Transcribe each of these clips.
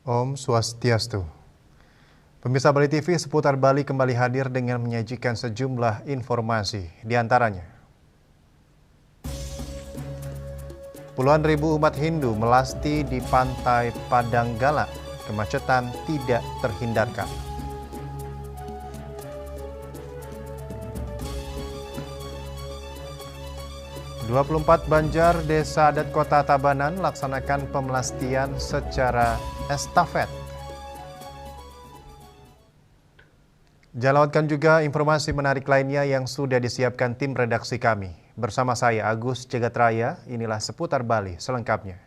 Om Swastiastu. Pemirsa Bali TV seputar Bali kembali hadir dengan menyajikan sejumlah informasi. Di antaranya, puluhan ribu umat Hindu melasti di pantai Padanggala. Kemacetan tidak terhindarkan. "24 Banjar Desa Adat Kota Tabanan laksanakan pemelastian secara estafet." Jalawatkan juga informasi menarik lainnya yang sudah disiapkan tim redaksi kami. Bersama saya Agus Jagatraya, inilah seputar Bali selengkapnya.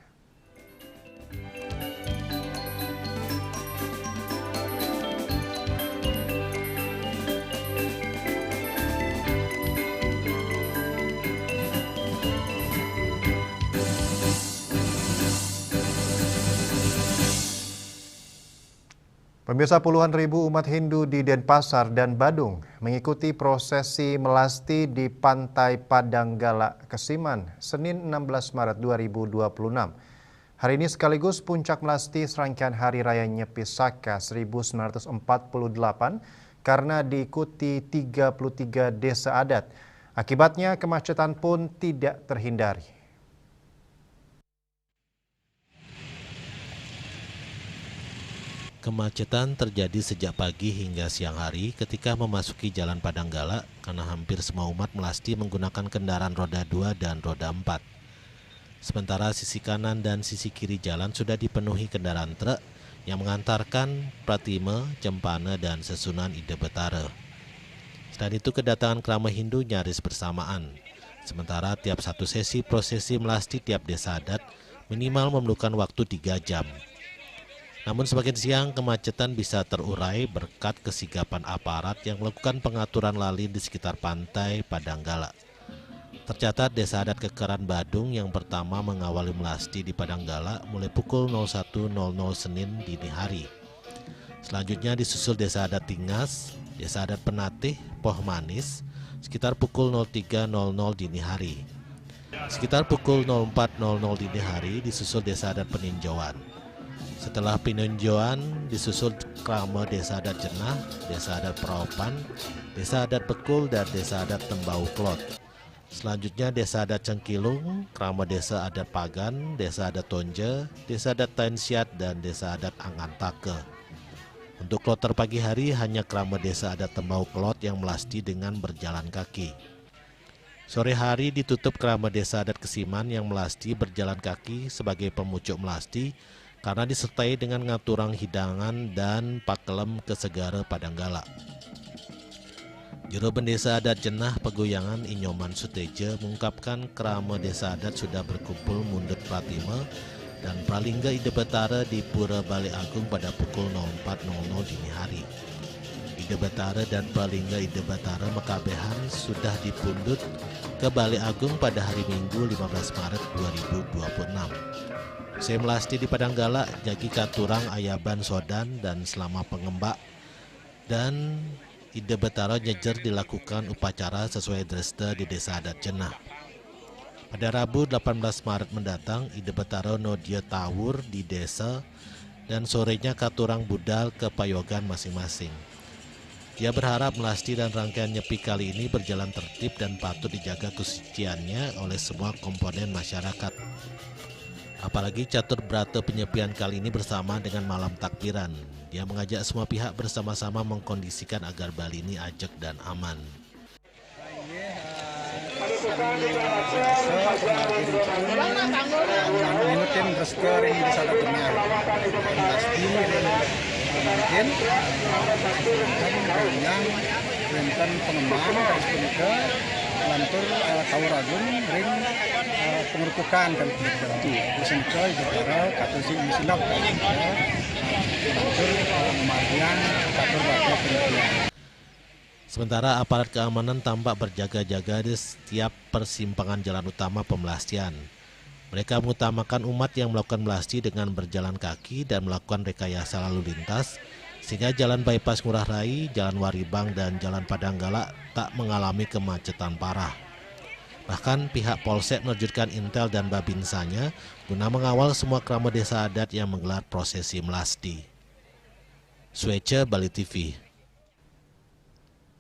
Pemirsa, puluhan ribu umat Hindu di Denpasar dan Badung mengikuti prosesi melasti di Pantai Padanggala, Kesiman, Senin 16 Maret 2026. Hari ini sekaligus puncak melasti serangkaian Hari Raya Nyepi Saka 1948 karena diikuti 33 desa adat. Akibatnya kemacetan pun tidak terhindari. Kemacetan terjadi sejak pagi hingga siang hari ketika memasuki Jalan Padanggala karena hampir semua umat melasti menggunakan kendaraan roda 2 dan roda 4. Sementara sisi kanan dan sisi kiri jalan sudah dipenuhi kendaraan truk yang mengantarkan Pratime, Cempane, dan Sesunan Ide Betara. Selain itu kedatangan kerama Hindu nyaris bersamaan. Sementara tiap satu sesi prosesi melasti tiap desa adat minimal memerlukan waktu 3 jam. Namun semakin siang kemacetan bisa terurai berkat kesigapan aparat yang melakukan pengaturan lalin di sekitar pantai Padanggala. Tercatat desa adat Kekeran Badung yang pertama mengawali melasti di Padanggala mulai pukul 01.00 Senin dini hari. Selanjutnya disusul desa adat Tingas, desa adat Penatih, Poh Manis sekitar pukul 03.00 dini hari. Sekitar pukul 04.00 dini hari disusul desa adat Peninjauan. Setelah peninjauan disusul krama desa adat Jenah, desa adat Praopan, desa adat Bekul, dan desa adat Tembau Klot. Selanjutnya desa adat Cengkilung, krama desa adat Pagan, desa adat Tonje, desa adat Tainsiat, dan desa adat Angantake. Untuk kloter pagi hari hanya krama desa adat Tembau Klot yang melasti dengan berjalan kaki. Sore hari ditutup krama desa adat Kesiman yang melasti berjalan kaki sebagai pemucuk melasti karena disertai dengan ngaturang hidangan dan pakelem ke Segara Padanggala. Juru Bendesa Adat Jenah Pegoyangan Inyoman Suteja mengungkapkan kerama desa adat sudah berkumpul mundut Pratime dan Pralingga Ide Betara di Pura Bali Agung pada pukul 04.00 dini hari. Ide Betara dan Pralingga Ide Betara Mekabehan sudah dipundut ke Bali Agung pada hari Minggu 15 Maret 2026. Saya melasti di Padanggala, jagi katurang ayaban sodan dan selama pengembak dan Ide Betara nyejer dilakukan upacara sesuai dresta di desa adat Jenah. Pada Rabu 18 Maret mendatang, Ide Betara nodia tawur di desa dan sorenya katurang budal ke payogan masing-masing. Dia berharap melasti dan rangkaian nyepi kali ini berjalan tertib dan patut dijaga kesuciannya oleh semua komponen masyarakat. Apalagi catur brata penyepian kali ini bersama dengan malam takbiran. Dia mengajak semua pihak bersama-sama mengkondisikan agar Bali ini ajak dan aman. Lantur Kawuragung ring pengerukukan dan berbantu bersenjata negara katusi misinap lantur memarian katur wakil penyepian. Sementara aparat keamanan tampak berjaga-jaga di setiap persimpangan jalan utama pemelastian. Mereka mengutamakan umat yang melakukan melasti dengan berjalan kaki dan melakukan rekayasa lalu lintas sehingga jalan bypass Ngurah Rai, jalan Waribang, dan jalan Padanggala tak mengalami kemacetan parah. Bahkan pihak Polsek menerjunkan Intel dan Babinsanya guna mengawal semua keramat desa adat yang menggelar prosesi melasti. Swece, Bali TV.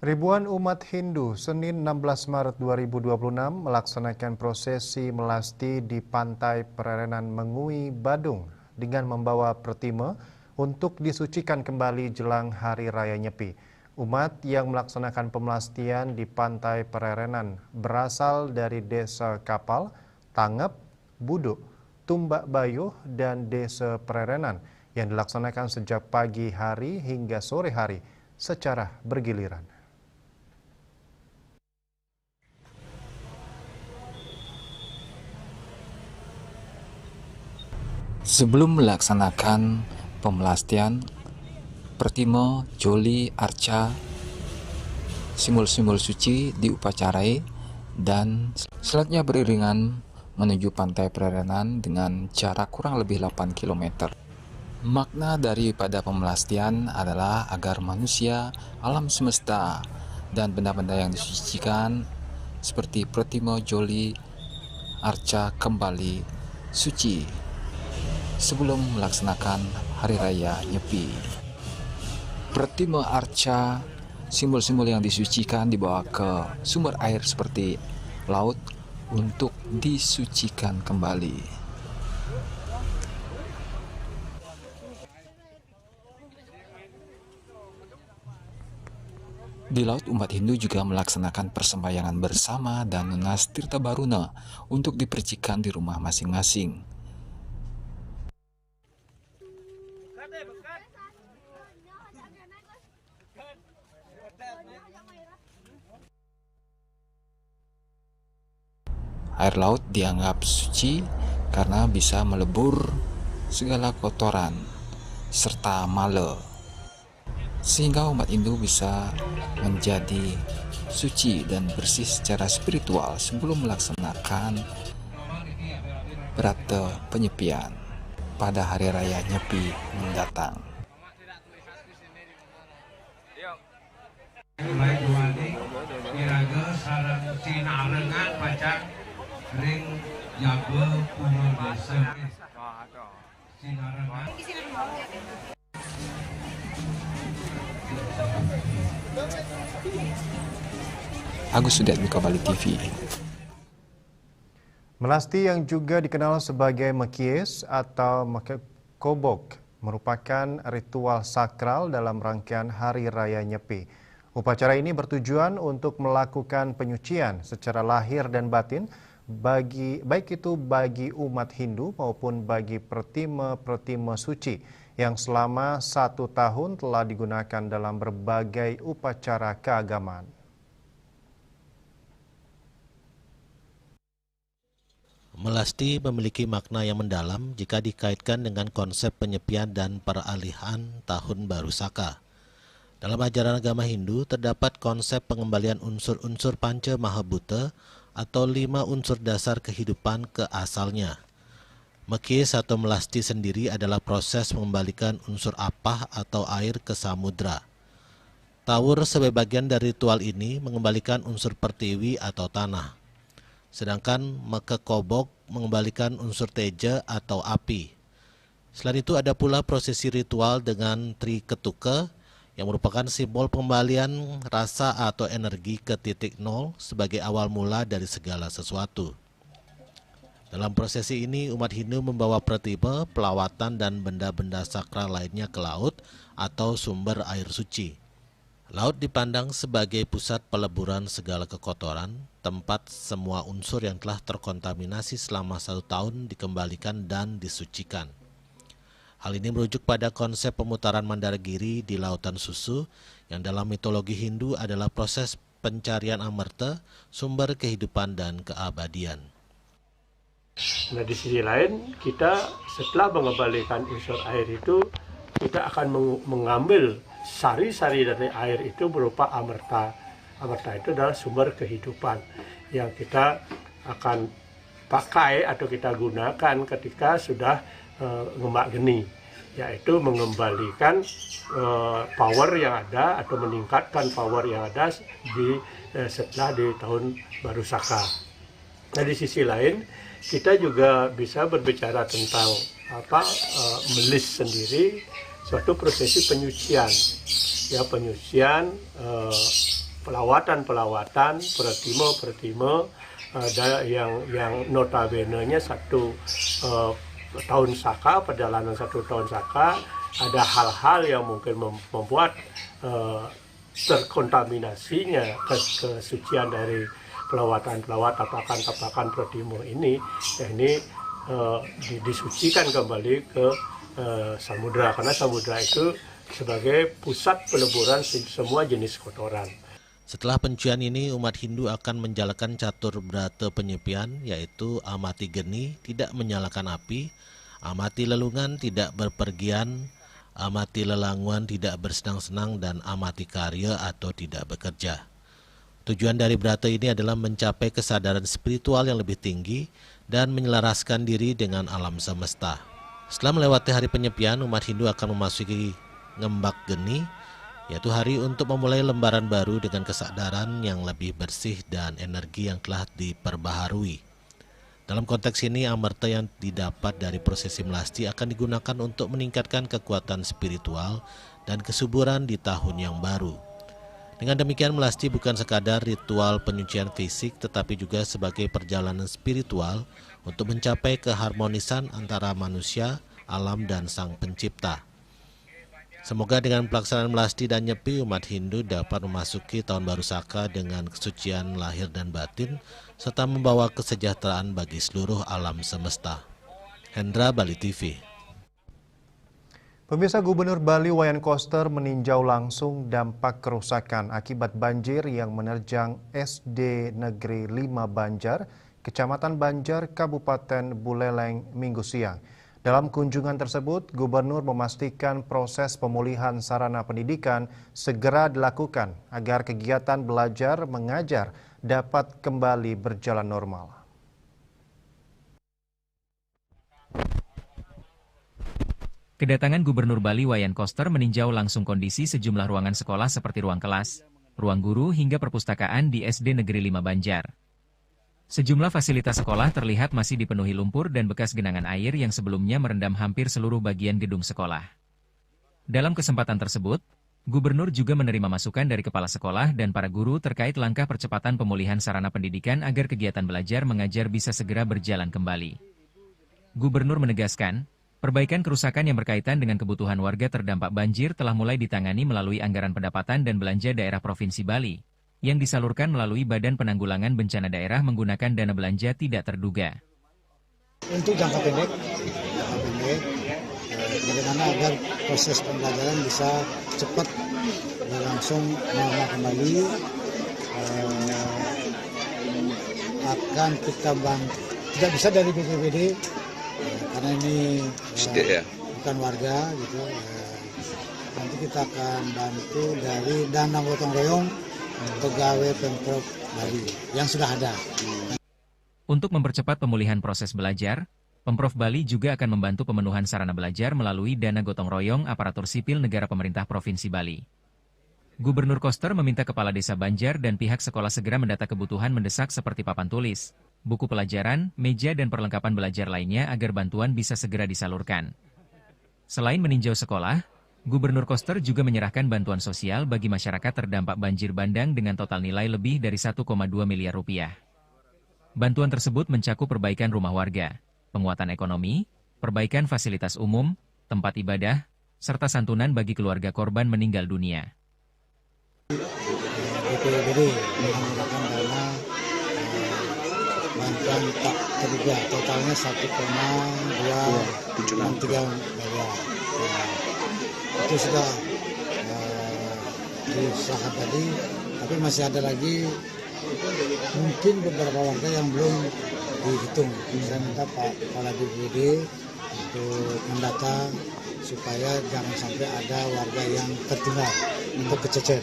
Ribuan umat Hindu Senin 16 Maret 2026 melaksanakan prosesi melasti di Pantai Pererenan Mengui, Badung dengan membawa pertima untuk disucikan kembali jelang Hari Raya Nyepi. Umat yang melaksanakan pemelastian di Pantai Pererenan berasal dari Desa Kapal, Tangep, Buduk, Tumbak Bayuh, dan Desa Pererenan yang dilaksanakan sejak pagi hari hingga sore hari secara bergiliran. Sebelum melaksanakan pemelastian, pertimo, joli, arca, simbol-simbol suci diupacarai dan selanjutnya beriringan menuju Pantai Pererenan dengan jarak kurang lebih 8 km. Makna daripada pemelastian adalah agar manusia, alam semesta, dan benda-benda yang disucikan seperti pertimo, joli, arca kembali suci sebelum melaksanakan Hari Raya Nyepi. Pertimo arca, simbol-simbol yang disucikan dibawa ke sumber air seperti laut untuk disucikan kembali. Di laut, umat Hindu juga melaksanakan persembahyangan bersama dan nunas tirta baruna untuk dipercikan di rumah masing-masing. Air laut dianggap suci karena bisa melebur segala kotoran serta mala, sehingga umat Hindu bisa menjadi suci dan bersih secara spiritual sebelum melaksanakan berata penyepian pada Hari Raya Nyepi mendatang. ring jaga pulau desa Agus Sudetmiko, Bali TV. Melasti yang juga dikenal sebagai mekies atau mekekobok merupakan ritual sakral dalam rangkaian Hari Raya Nyepi. Upacara ini bertujuan untuk melakukan penyucian secara lahir dan batin baik itu bagi umat Hindu maupun bagi pertima-pertima suci yang selama 1 tahun telah digunakan dalam berbagai upacara keagamaan. Melasti memiliki makna yang mendalam jika dikaitkan dengan konsep penyepian dan peralihan Tahun Baru Saka. Dalam ajaran agama Hindu terdapat konsep pengembalian unsur-unsur Panca Mahabhuta atau 5 unsur dasar kehidupan ke asalnya. Mekis atau melasti sendiri adalah proses mengembalikan unsur apah atau air ke samudra. Tawur sebagai bagian dari ritual ini mengembalikan unsur pertiwi atau tanah. Sedangkan mekekobok mengembalikan unsur teja atau api. Selain itu ada pula prosesi ritual dengan Triketuka yang merupakan simbol pengembalian rasa atau energi ke titik nol sebagai awal mula dari segala sesuatu. Dalam prosesi ini, umat Hindu membawa pratima, pelawatan, dan benda-benda sakral lainnya ke laut atau sumber air suci. Laut dipandang sebagai pusat peleburan segala kekotoran, tempat semua unsur yang telah terkontaminasi selama 1 tahun dikembalikan dan disucikan. Hal ini merujuk pada konsep pemutaran Mandaragiri di Lautan Susu yang dalam mitologi Hindu adalah proses pencarian amerta, sumber kehidupan dan keabadian. Nah, di sisi lain, kita setelah mengembalikan unsur air itu, kita akan mengambil sari-sari dari air itu berupa amerta. Amerta itu adalah sumber kehidupan yang kita akan pakai atau kita gunakan ketika sudah ngemak geni, yaitu mengembalikan power yang ada atau meningkatkan power yang ada setelah di Tahun Baru Saka. Nah, di sisi lain kita juga bisa berbicara tentang melis sendiri suatu prosesi penyucian, ya penyucian, pelawatan pertime yang notabene-nya satu tahun saka, perjalanan satu tahun saka, ada hal-hal yang mungkin membuat terkontaminasinya kesucian dari tapakan protimo ini, disucikan kembali ke samudra, karena samudra itu sebagai pusat peleburan semua jenis kotoran. Setelah penyucian ini, umat Hindu akan menjalankan catur brata penyepian, yaitu amati geni, tidak menyalakan api, amati lelungan, tidak berpergian, amati lelanguan, tidak bersenang-senang, dan amati karya atau tidak bekerja. Tujuan dari brata ini adalah mencapai kesadaran spiritual yang lebih tinggi dan menyelaraskan diri dengan alam semesta. Setelah melewati hari penyepian, umat Hindu akan memasuki ngembak geni, yaitu hari untuk memulai lembaran baru dengan kesadaran yang lebih bersih dan energi yang telah diperbaharui. Dalam konteks ini, amerta yang didapat dari prosesi melasti akan digunakan untuk meningkatkan kekuatan spiritual dan kesuburan di tahun yang baru. Dengan demikian, melasti bukan sekadar ritual penyucian fisik, tetapi juga sebagai perjalanan spiritual untuk mencapai keharmonisan antara manusia, alam, dan Sang Pencipta. Semoga dengan pelaksanaan melasti dan nyepi, umat Hindu dapat memasuki tahun baru Saka dengan kesucian lahir dan batin, serta membawa kesejahteraan bagi seluruh alam semesta. Hendra, Bali TV. Pemirsa, Gubernur Bali Wayan Koster meninjau langsung dampak kerusakan akibat banjir yang menerjang SD Negeri 5 Banjar, Kecamatan Banjar, Kabupaten Buleleng, Minggu siang. Dalam kunjungan tersebut, Gubernur memastikan proses pemulihan sarana pendidikan segera dilakukan agar kegiatan belajar mengajar dapat kembali berjalan normal. Kedatangan Gubernur Bali Wayan Koster meninjau langsung kondisi sejumlah ruangan sekolah seperti ruang kelas, ruang guru hingga perpustakaan di SD Negeri 5 Banjar. Sejumlah fasilitas sekolah terlihat masih dipenuhi lumpur dan bekas genangan air yang sebelumnya merendam hampir seluruh bagian gedung sekolah. Dalam kesempatan tersebut, Gubernur juga menerima masukan dari kepala sekolah dan para guru terkait langkah percepatan pemulihan sarana pendidikan agar kegiatan belajar mengajar bisa segera berjalan kembali. Gubernur menegaskan, perbaikan kerusakan yang berkaitan dengan kebutuhan warga terdampak banjir telah mulai ditangani melalui anggaran pendapatan dan belanja daerah Provinsi Bali, yang disalurkan melalui Badan Penanggulangan Bencana Daerah menggunakan dana belanja tidak terduga. Untuk jangka pendek, bagaimana agar proses pembelajaran bisa cepat berlangsung normal kembali, akan kita bantu, tidak bisa dari BPBD, karena ini bukan warga gitu. Nanti kita akan bantu dari dana gotong royong pegawai Pemprov Bali yang sudah ada. Untuk mempercepat pemulihan proses belajar, Pemprov Bali juga akan membantu pemenuhan sarana belajar melalui dana gotong royong aparatur sipil negara pemerintah Provinsi Bali. Gubernur Koster meminta Kepala Desa Banjar dan pihak sekolah segera mendata kebutuhan mendesak seperti papan tulis, buku pelajaran, meja dan perlengkapan belajar lainnya agar bantuan bisa segera disalurkan. Selain meninjau sekolah, Gubernur Koster juga menyerahkan bantuan sosial bagi masyarakat terdampak banjir bandang dengan total nilai lebih dari 1,2 miliar rupiah. Bantuan tersebut mencakup perbaikan rumah warga, penguatan ekonomi, perbaikan fasilitas umum, tempat ibadah, serta santunan bagi keluarga korban meninggal dunia. BPBD menggunakan dana bantuan tak terduga, totalnya 1,263 miliar. Itu sudah diusahakan tadi, tapi masih ada lagi mungkin beberapa warga yang belum dihitung. Saya minta Pak Kepala BPBD untuk mendata supaya jangan sampai ada warga yang tertinggal untuk kececer,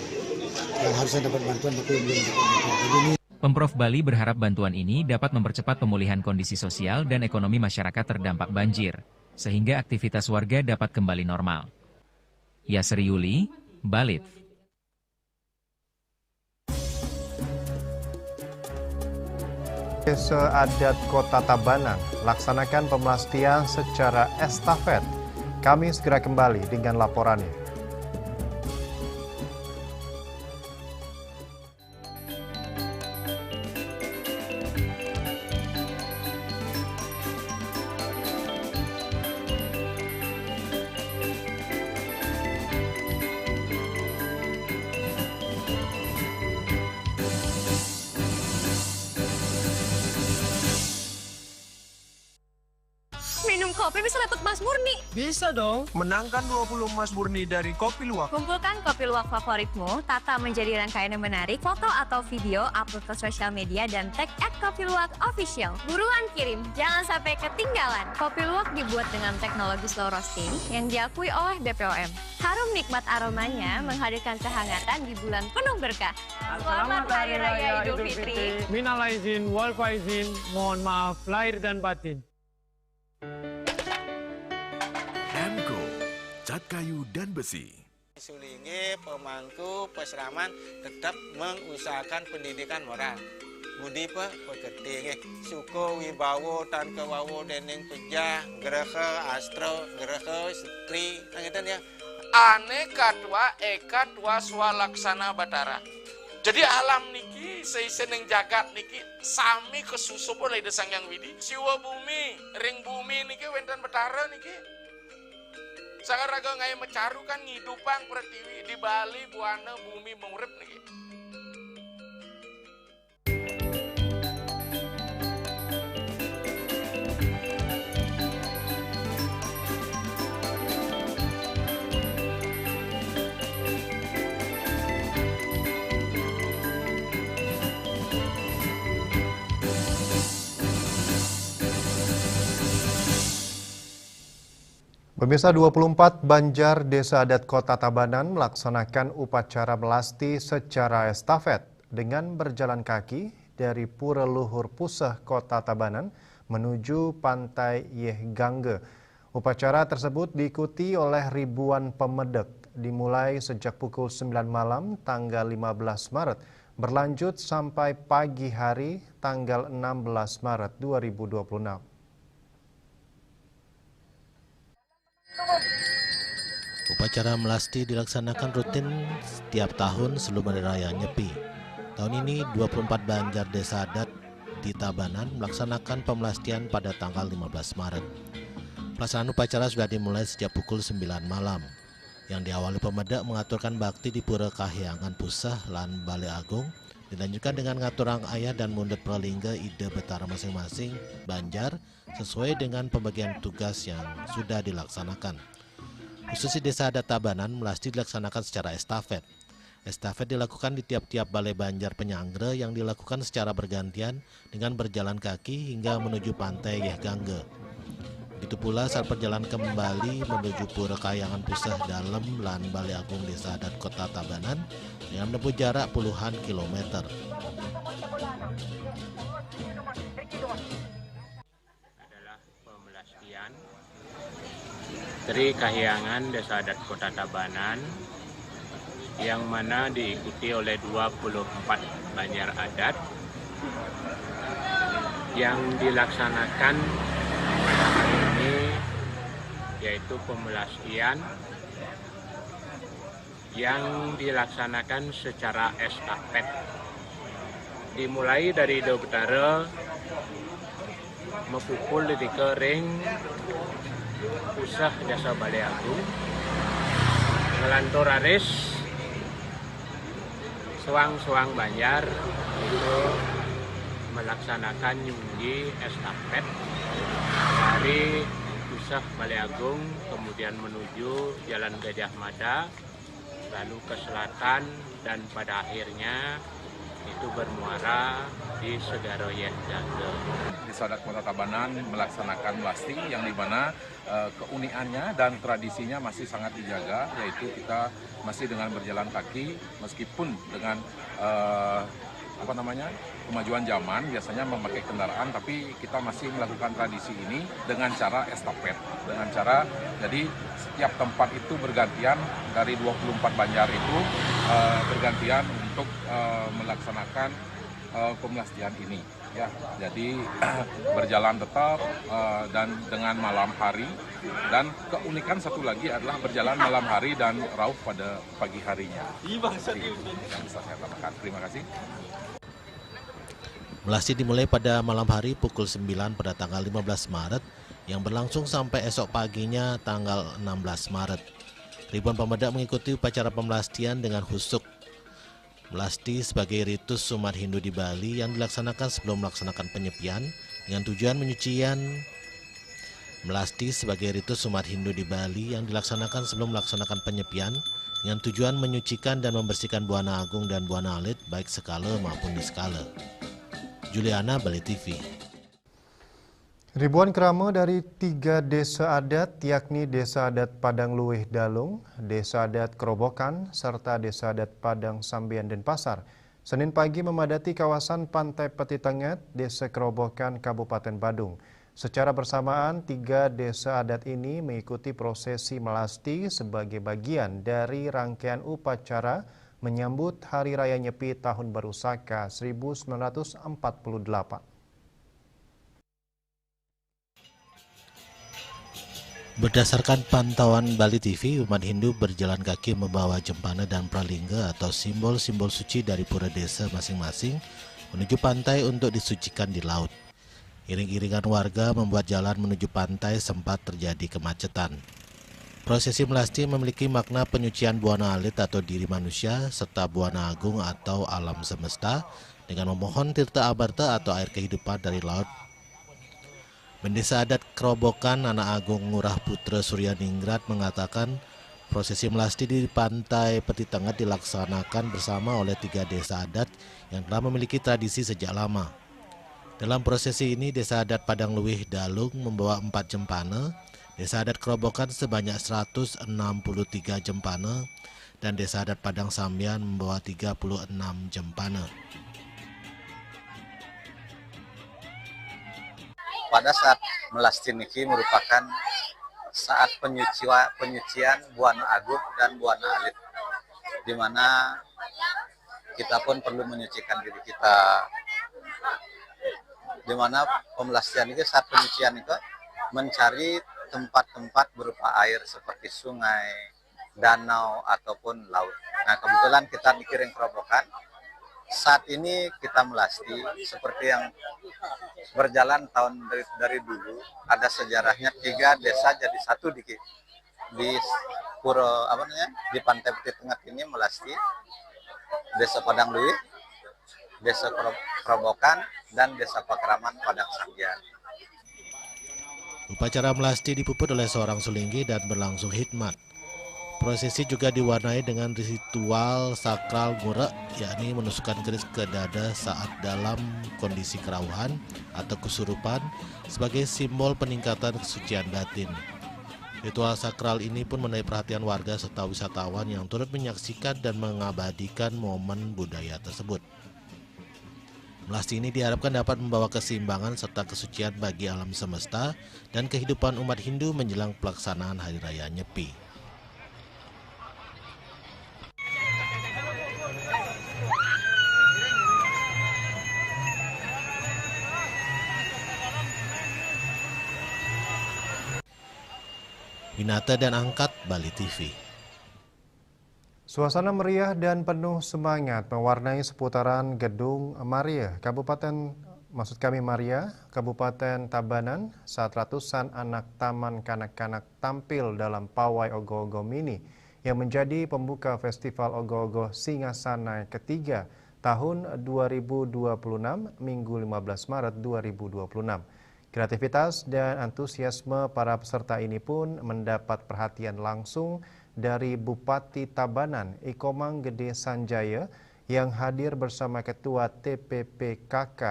yang harusnya dapat bantuan tapi belum dapat bantuan. Pemprov Bali berharap bantuan ini dapat mempercepat pemulihan kondisi sosial dan ekonomi masyarakat terdampak banjir, sehingga aktivitas warga dapat kembali normal. Yasri Yuli, Balit. Desa Adat Kota Tabanan laksanakan pemelastian secara estafet. Kami segera kembali dengan laporannya. Minum kopi bisa dapat emas murni. Bisa dong. Menangkan 20 emas murni dari Kopi Luwak. Kumpulkan kopi luwak favoritmu, tata menjadi rangkaian yang menarik, foto atau video, upload ke sosial media, dan tag @kopiluwak_official. Buruan kirim, jangan sampai ketinggalan. Kopi luwak dibuat dengan teknologi slow roasting yang diakui oleh BPOM. Harum nikmat aromanya menghadirkan kehangatan di bulan penuh berkah. Selamat Hari Raya Idul Fitri. Minal aizin, wal faizin, mohon maaf lahir dan batin. Emco, cat kayu dan besi. Sulingi pemangku peseraman tetap mengusahakan pendidikan moral. Budi pekerti suko wibawo tan kewawo dening pejah grehe astro grehe setri ngeten ya. Aneka dua eka dua swalaksana batara. Jadi alam niki seiseneng jagat niki sami kesusup oleh desang yang widi. Siwa bumi, ring bumi niki wenten betara niki. Sangat raga ngai mecaru kan ngidupang pertiwi di Bali buana bumi mengurip niki. Pemirsa, 24 Banjar Desa Adat Kota Tabanan melaksanakan upacara melasti secara estafet dengan berjalan kaki dari Pura Luhur Puseh Kota Tabanan menuju Pantai Yeh Gangge. Upacara tersebut diikuti oleh ribuan pemedek dimulai sejak pukul 9 malam tanggal 15 Maret berlanjut sampai pagi hari tanggal 16 Maret 2026. Upacara melasti dilaksanakan rutin setiap tahun sebelum Hari Raya Nyepi. Tahun ini 24 Banjar Desa Adat di Tabanan melaksanakan pemelastian pada tanggal 15 Maret. Pelaksanaan upacara sudah dimulai sejak pukul 9 malam. Yang diawali pemedek mengaturkan bakti di Pura Kahyangan Puseh lan Balai Agung, dilanjutkan dengan ngaturang ayah dan mundet pralingga ide betara masing-masing Banjar sesuai dengan pembagian tugas yang sudah dilaksanakan. Khusus di Desa Adat Tabanan, melasti dilaksanakan secara estafet. Estafet dilakukan di tiap-tiap balai Banjar Penyanggre yang dilakukan secara bergantian dengan berjalan kaki hingga menuju Pantai Yeh Gangge. Begitu pula saat perjalanan kembali menuju Pura Kahyangan Puseh Dalem lan Balai Agung Desa Adat Kota Tabanan dengan menempuh jarak puluhan kilometer. Adalah pemelastian Tri Kahyangan Desa Adat Kota Tabanan yang mana diikuti oleh 24 Banjar adat yang dilaksanakan pada hari ini, yaitu pemelastian yang dilaksanakan secara estafet. Dimulai dari Do Betara mepukul di kering Puseh Desa Balai Agung ngelantur aris Suang-suang Banjar itu melaksanakan nyunggi estafet dari Puseh Balai Agung kemudian menuju Jalan Gajah Mada, lalu ke selatan dan pada akhirnya itu bermuara di Segara Yeh Gangge. Desa Adat Kota Tabanan melaksanakan melasti yang dimana keunikannya dan tradisinya masih sangat dijaga, yaitu kita masih dengan berjalan kaki meskipun dengan kemajuan zaman biasanya memakai kendaraan, tapi kita masih melakukan tradisi ini dengan cara estafet, dengan cara jadi setiap tempat itu bergantian dari 24 Banjar itu bergantian untuk melaksanakan pemelastian ini. ya. Jadi berjalan tetap dan dengan malam hari, dan keunikan satu lagi adalah berjalan malam hari dan rauh pada pagi harinya. Yang bisa saya tambahkan. Terima kasih. Melasti dimulai pada malam hari pukul 9 pada tanggal 15 Maret yang berlangsung sampai esok paginya tanggal 16 Maret. Ribuan pemuda mengikuti upacara pemelastian dengan husuk. Melasti sebagai ritus umat Hindu di Bali yang dilaksanakan sebelum melaksanakan penyepian dengan tujuan penyucian. Melasti sebagai ritus umat Hindu di Bali yang dilaksanakan sebelum melaksanakan penyepian dengan tujuan menyucikan dan membersihkan Buana Agung dan Buana Alit baik skala maupun niskala. Juliana, Bali TV. Ribuan kerama dari 3 desa adat yakni Desa Adat Padang Luwih Dalung, Desa Adat Kerobokan, serta Desa Adat Padang Sambian Denpasar Senin pagi memadati kawasan Pantai Peti Tengat, Desa Kerobokan, Kabupaten Badung. Secara bersamaan, 3 desa adat ini mengikuti prosesi melasti sebagai bagian dari rangkaian upacara menyambut Hari Raya Nyepi Tahun Baru Saka 1948. Berdasarkan pantauan Bali TV, umat Hindu berjalan kaki membawa jempana dan pralingga atau simbol-simbol suci dari pura desa masing-masing menuju pantai untuk disucikan di laut. Iring-iringan warga membuat jalan menuju pantai sempat terjadi kemacetan. Prosesi melasti memiliki makna penyucian Buana Alit atau diri manusia serta Buana Agung atau alam semesta dengan memohon tirta abarta atau air kehidupan dari laut. Bendesa adat Kerobokan Anak Agung Ngurah Putra Suryaningrat mengatakan prosesi melasti di Pantai Peti Tengat dilaksanakan bersama oleh 3 desa adat yang telah memiliki tradisi sejak lama. Dalam prosesi ini, Desa Adat Padang Luwih Dalung membawa 4 jempana, Desa Adat Kerobokan sebanyak 163 jempana, dan Desa Adat Padang Sambian membawa 36 jempana. Pada saat melasti niki merupakan saat penyucian Buana Agung dan Buana Alit, di mana kita pun perlu menyucikan diri kita. Di mana pemelastian itu saat penyucian itu mencari tempat-tempat berupa air seperti sungai, danau ataupun laut. Nah, kebetulan kita di Kiring Kerobokan saat ini kita melasti seperti yang berjalan tahun dari dulu, ada sejarahnya 3 desa jadi satu di pura di Pantai Peti Tengat ini melasti Desa Padang Luwih, Desa Kerobokan, dan Desa Pakraman Padang Sambian. Upacara melasti dipuput oleh seorang sulinggi dan berlangsung hikmat. Prosesi juga diwarnai dengan ritual sakral ngurek, yakni menusukkan keris ke dada saat dalam kondisi kerauhan atau kesurupan sebagai simbol peningkatan kesucian batin. Ritual sakral ini pun menarik perhatian warga serta wisatawan yang turut menyaksikan dan mengabadikan momen budaya tersebut. Melasti ini diharapkan dapat membawa keseimbangan serta kesucian bagi alam semesta dan kehidupan umat Hindu menjelang pelaksanaan Hari Raya Nyepi. Winata dan Angkat, Bali TV. Suasana meriah dan penuh semangat mewarnai seputaran Gedung Maria, Kabupaten Tabanan saat ratusan anak taman kanak-kanak tampil dalam pawai Ogo-Ogo Mini yang menjadi pembuka Festival Ogo-Ogo Singasana ketiga tahun 2026 Minggu 15 Maret 2026. Kreativitas dan antusiasme para peserta ini pun mendapat perhatian langsung dari Bupati Tabanan, Ikomang Gede Sanjaya, yang hadir bersama Ketua TPPKK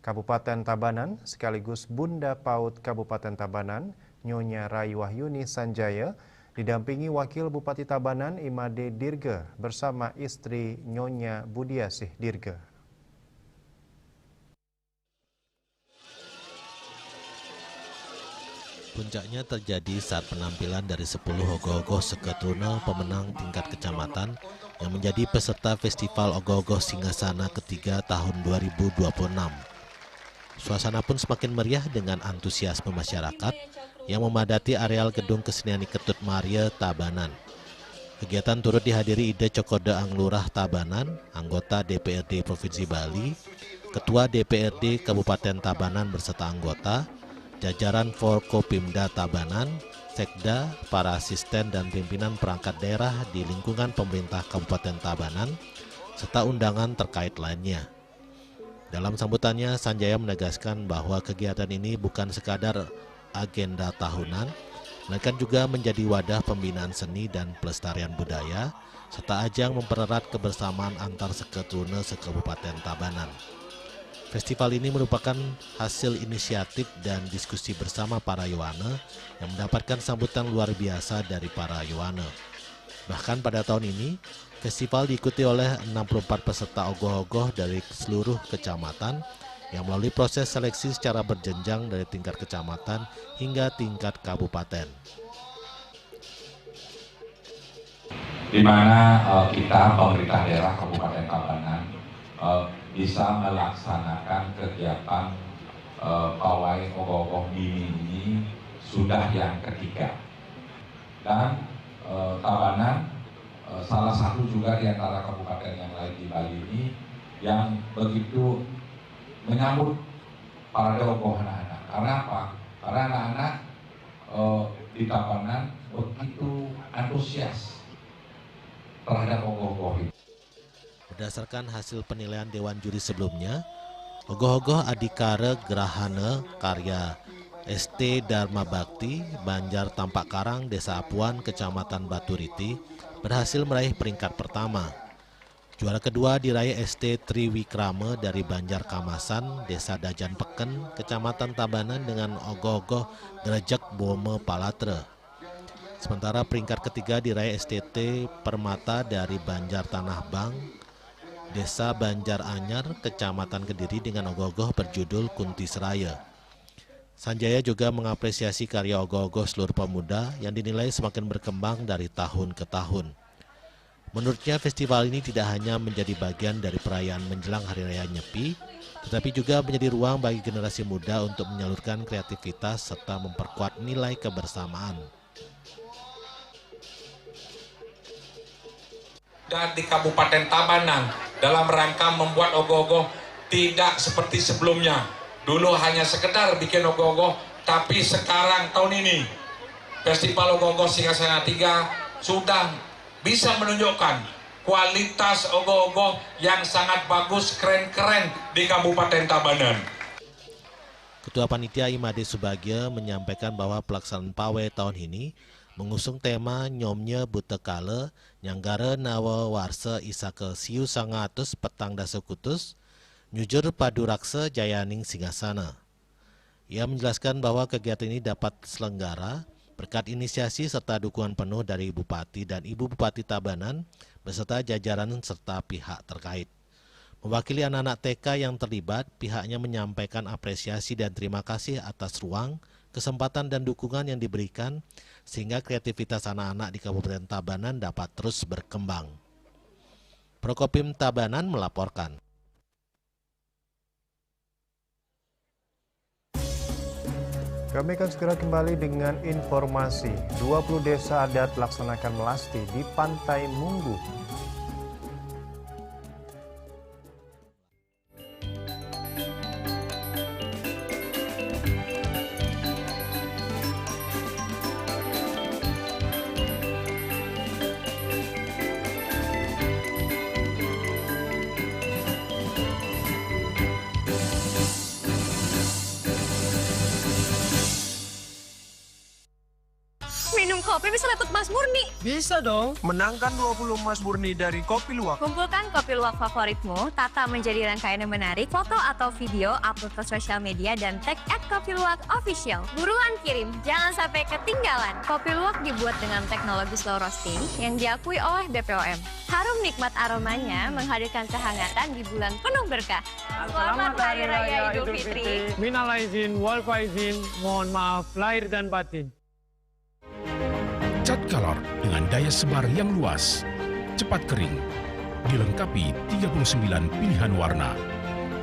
Kabupaten Tabanan sekaligus Bunda PAUD Kabupaten Tabanan, Nyonya Rai Wahyuni Sanjaya, didampingi Wakil Bupati Tabanan Imade Dirga bersama istri Nyonya Budiasih Dirga. Puncaknya terjadi saat penampilan dari 10 ogoh-ogoh seketruna pemenang tingkat kecamatan yang menjadi peserta Festival Ogoh-Ogoh Singasana ketiga tahun 2026. Suasana pun semakin meriah dengan antusiasme masyarakat yang memadati areal gedung kesenian Ketut Maria Tabanan. Kegiatan turut dihadiri Ide Cokode Anglurah Tabanan, anggota DPRD Provinsi Bali, Ketua DPRD Kabupaten Tabanan beserta anggota, jajaran Forkopimda Tabanan, Sekda, para asisten dan pimpinan perangkat daerah di lingkungan pemerintah Kabupaten Tabanan, serta undangan terkait lainnya. Dalam sambutannya, Sanjaya menegaskan bahwa kegiatan ini bukan sekadar agenda tahunan, melainkan juga menjadi wadah pembinaan seni dan pelestarian budaya, serta ajang mempererat kebersamaan antar seketuruna se-Kabupaten Tabanan. Festival ini merupakan hasil inisiatif dan diskusi bersama para Yohane yang mendapatkan sambutan luar biasa dari para Yohane. Bahkan pada tahun ini, festival diikuti oleh 64 peserta ogoh-ogoh dari seluruh kecamatan yang melalui proses seleksi secara berjenjang dari tingkat kecamatan hingga tingkat kabupaten. Di mana kita pemerintah daerah Kabupaten Tabanan bisa melaksanakan kegiatan pawai ogoh-ogoh mini ini sudah yang ketiga. Dan Tabanan salah satu juga di antara kabupaten yang lain di Bali ini yang begitu menyambut para ogoh anak-anak. Karena apa? Karena anak-anak di Tabanan begitu antusias terhadap ogoh-ogoh itu. Berdasarkan hasil penilaian Dewan Juri sebelumnya, ogoh-ogoh Adikara Grahana karya ST Dharma Bakti, Banjar Tampak Karang, Desa Apuan, Kecamatan Baturiti, berhasil meraih peringkat pertama. Juara kedua diraih ST Triwikrama dari Banjar Kamasan, Desa Dajan Peken, Kecamatan Tabanan dengan ogoh-ogoh Grejek Bome Palatra. Sementara peringkat ketiga diraih STT Permata dari Banjar Tanah Bang, Desa Banjar Anyar, Kecamatan Kediri dengan ogoh-ogoh berjudul Kunti Seraya. Sanjaya juga mengapresiasi karya ogoh-ogoh seluruh pemuda yang dinilai semakin berkembang dari tahun ke tahun. Menurutnya festival ini tidak hanya menjadi bagian dari perayaan menjelang Hari Raya Nyepi, tetapi juga menjadi ruang bagi generasi muda untuk menyalurkan kreativitas serta memperkuat nilai kebersamaan. Dan di Kabupaten Tabanan dalam rangka membuat ogoh-ogoh tidak seperti sebelumnya. Dulu hanya sekedar bikin ogoh-ogoh, tapi sekarang tahun ini Festival Ogoh-ogoh Singgasana 3 sudah bisa menunjukkan kualitas ogoh-ogoh yang sangat bagus, keren-keren di Kabupaten Tabanan. Ketua Panitia Imade Subagya menyampaikan bahwa pelaksanaan pawai tahun ini mengusung tema Nyomnya Butekale Nyanggara Nawa Warsa Isake Siu Sangatus Petang Dasekutus Nyujur Padu Raksa Jayaning Singgasana. Ia menjelaskan bahwa kegiatan ini dapat selenggara berkat inisiasi serta dukungan penuh dari Bupati dan Ibu Bupati Tabanan beserta jajaran serta pihak terkait. Mewakili anak-anak TK yang terlibat, pihaknya menyampaikan apresiasi dan terima kasih atas ruang, kesempatan dan dukungan yang diberikan sehingga kreativitas anak-anak di Kabupaten Tabanan dapat terus berkembang. Prokopim Tabanan melaporkan. Kami akan segera kembali dengan informasi 20 desa adat laksanakan melasti di Pantai Munggu. Minum kopi bisa dapat emas murni. Bisa dong. Menangkan 20 emas murni dari Kopi Luwak. Kumpulkan kopi luwak favoritmu, tata menjadi rangkaian yang menarik, foto atau video, upload ke sosial media dan tag @kopiluwak_official. Buruan kirim, jangan sampai ketinggalan. Kopi luwak dibuat dengan teknologi slow roasting yang diakui oleh BPOM. Harum nikmat aromanya menghadirkan kehangatan di bulan penuh berkah. Selamat Hari Raya Idul Fitri. Minal aizin, wal faizin, mohon maaf lahir dan batin. Cat color dengan daya sebar yang luas, cepat kering, dilengkapi 39 pilihan warna,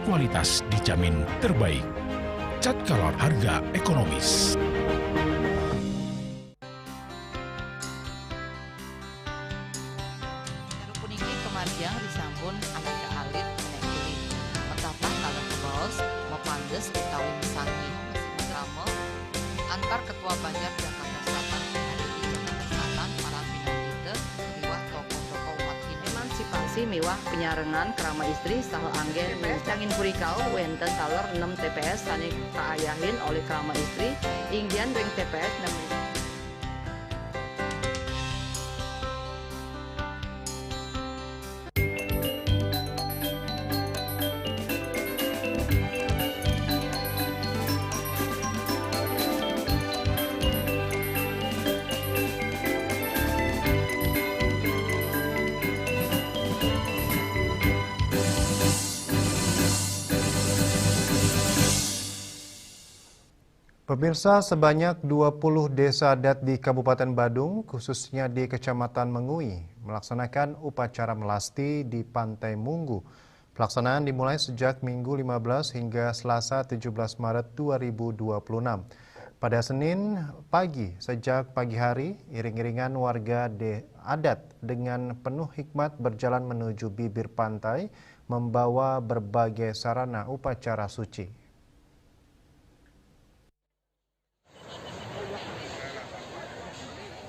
kualitas dijamin terbaik. cat kalor harga ekonomis. Puniki kemarjang disambun anak ke alit menek kulit. Petapa kalau kebos mau pandes dikawin sangi masih drama antar ketua Banjar Jakarta Selatan hari di Jakarta Selatan para pinangkita miwah tokoh-tokoh umat Hindu. Emansipasi miwah penyarengan kerama istri saha anggen mencangin purikau wenten talor 6 TPS sani kaayahin oleh kerama istri inggian ring TPS 6. Pemirsa, sebanyak 20 desa adat di Kabupaten Badung, khususnya di Kecamatan Mengui, melaksanakan upacara melasti di Pantai Munggu. Pelaksanaan dimulai sejak Minggu 15 hingga Selasa 17 Maret 2026. Pada Senin pagi, sejak pagi hari, iring-iringan warga adat dengan penuh hikmat berjalan menuju bibir pantai, membawa berbagai sarana upacara suci.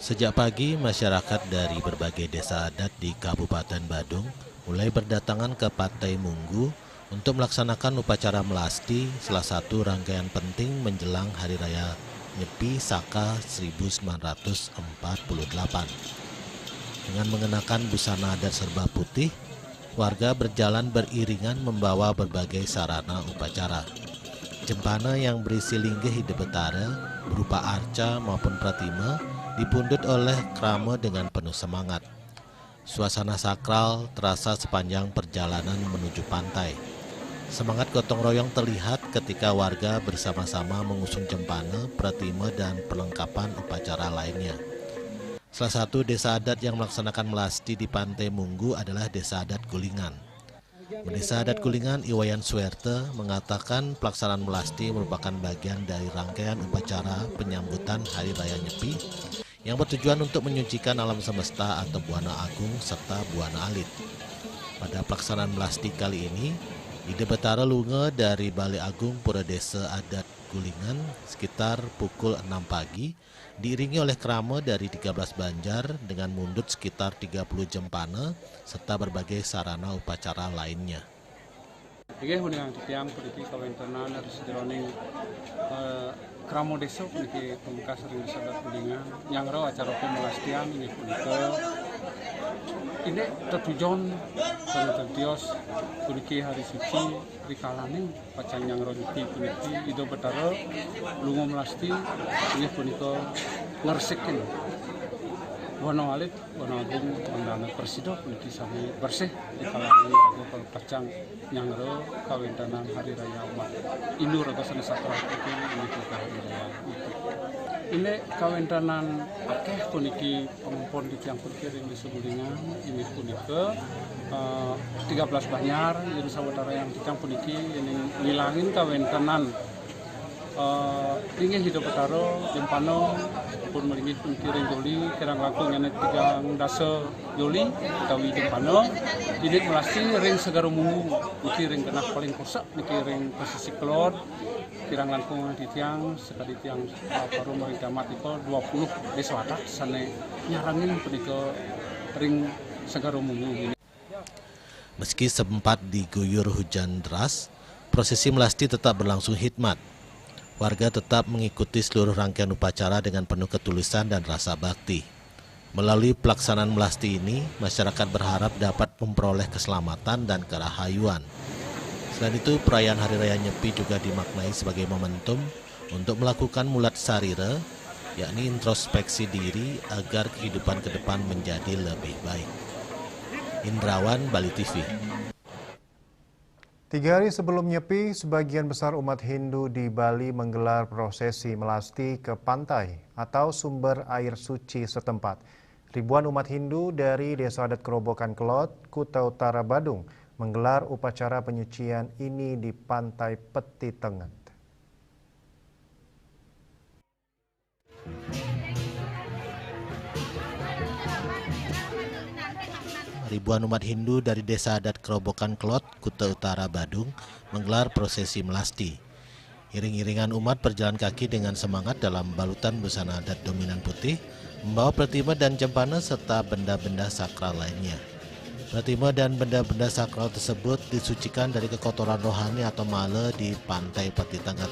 Sejak pagi, masyarakat dari berbagai desa adat di Kabupaten Badung mulai berdatangan ke Pantai Munggu untuk melaksanakan upacara melasti, salah satu rangkaian penting menjelang Hari Raya Nyepi Saka 1948. Dengan mengenakan busana adat serba putih, warga berjalan beriringan membawa berbagai sarana upacara. Jempana yang berisi linggih hidup betara berupa arca maupun pratima dipundut oleh krama dengan penuh semangat. Suasana sakral terasa sepanjang perjalanan menuju pantai. Semangat gotong royong terlihat ketika warga bersama-sama mengusung jempana, pratima, dan perlengkapan upacara lainnya. Salah satu desa adat yang melaksanakan melasti di Pantai Munggu adalah Desa Adat Gulingan. Desa Adat Gulingan Iwayan Suerte mengatakan pelaksanaan melasti merupakan bagian dari rangkaian upacara penyambutan Hari Raya Nyepi yang bertujuan untuk menyucikan alam semesta atau Buana Agung serta Buana Alit. Pada pelaksanaan melasti kali ini, Ide Betara Lunga dari Balai Agung Pura Desa Adat Gulingan sekitar pukul 6 pagi diiringi oleh krama dari 13 Banjar dengan mundut sekitar 30 jempana serta berbagai sarana upacara lainnya. Oke, huniang tiang politik kawentenan harus dironing kramo desa puniki pembekas ring sadat kuningan yang ro acara pemelastian ini punike ini tertujuan penentios puniki hari suci rikalane pacang yang ro nyepi puniki Ido Betara lungo melasti ini punike ngersekin Buana Alit, Buana Agung, Buana Presiden puniki sami bersih di kalane agung pacang yang ro kawentanan Hari Raya Umat Inur atau Seni Sakral itu ini juga Hari Raya itu. Ini kawentanan akeh puniki pengumpul di tiang puniki di Sugulingan ini punike 13 Banjar jadi sawetara yang tiang puniki ini ngilangin kawentanan ingin hidup betaro jempano pun meringih pun kiring joli kerang langkung yang 3 dasa joli kawi jempano ini melasti ring Segara Munggu niki ring kena paling kosak niki ring posisi kelor kirang langkung di tiang sekali tiang paru mereka mati ko 20 desa adat sana nyarangin punika ring Segara Munggu ini. Meski sempat diguyur hujan deras, prosesi melasti tetap berlangsung hikmat. Warga tetap mengikuti seluruh rangkaian upacara dengan penuh ketulusan dan rasa bakti. Melalui pelaksanaan melasti ini, masyarakat berharap dapat memperoleh keselamatan dan kerahayuan. Selain itu, perayaan Hari Raya Nyepi juga dimaknai sebagai momentum untuk melakukan mulat sarira, yakni introspeksi diri agar kehidupan ke depan menjadi lebih baik. Indrawan, Bali TV. 3 hari sebelum Nyepi, sebagian besar umat Hindu di Bali menggelar prosesi melasti ke pantai atau sumber air suci setempat. Ribuan umat Hindu dari Desa Adat Kerobokan Kelot, Kuta Utara Badung, menggelar upacara penyucian ini di Pantai Peti Tengat. ribuan umat Hindu dari Desa Adat Kerobokan Klot, Kuta Utara, Badung, menggelar prosesi melasti. Iring-iringan umat berjalan kaki dengan semangat dalam balutan busana adat dominan putih, membawa pratima dan cempana serta benda-benda sakral lainnya. Pratima dan benda-benda sakral tersebut disucikan dari kekotoran rohani atau mala di pantai Patitangat.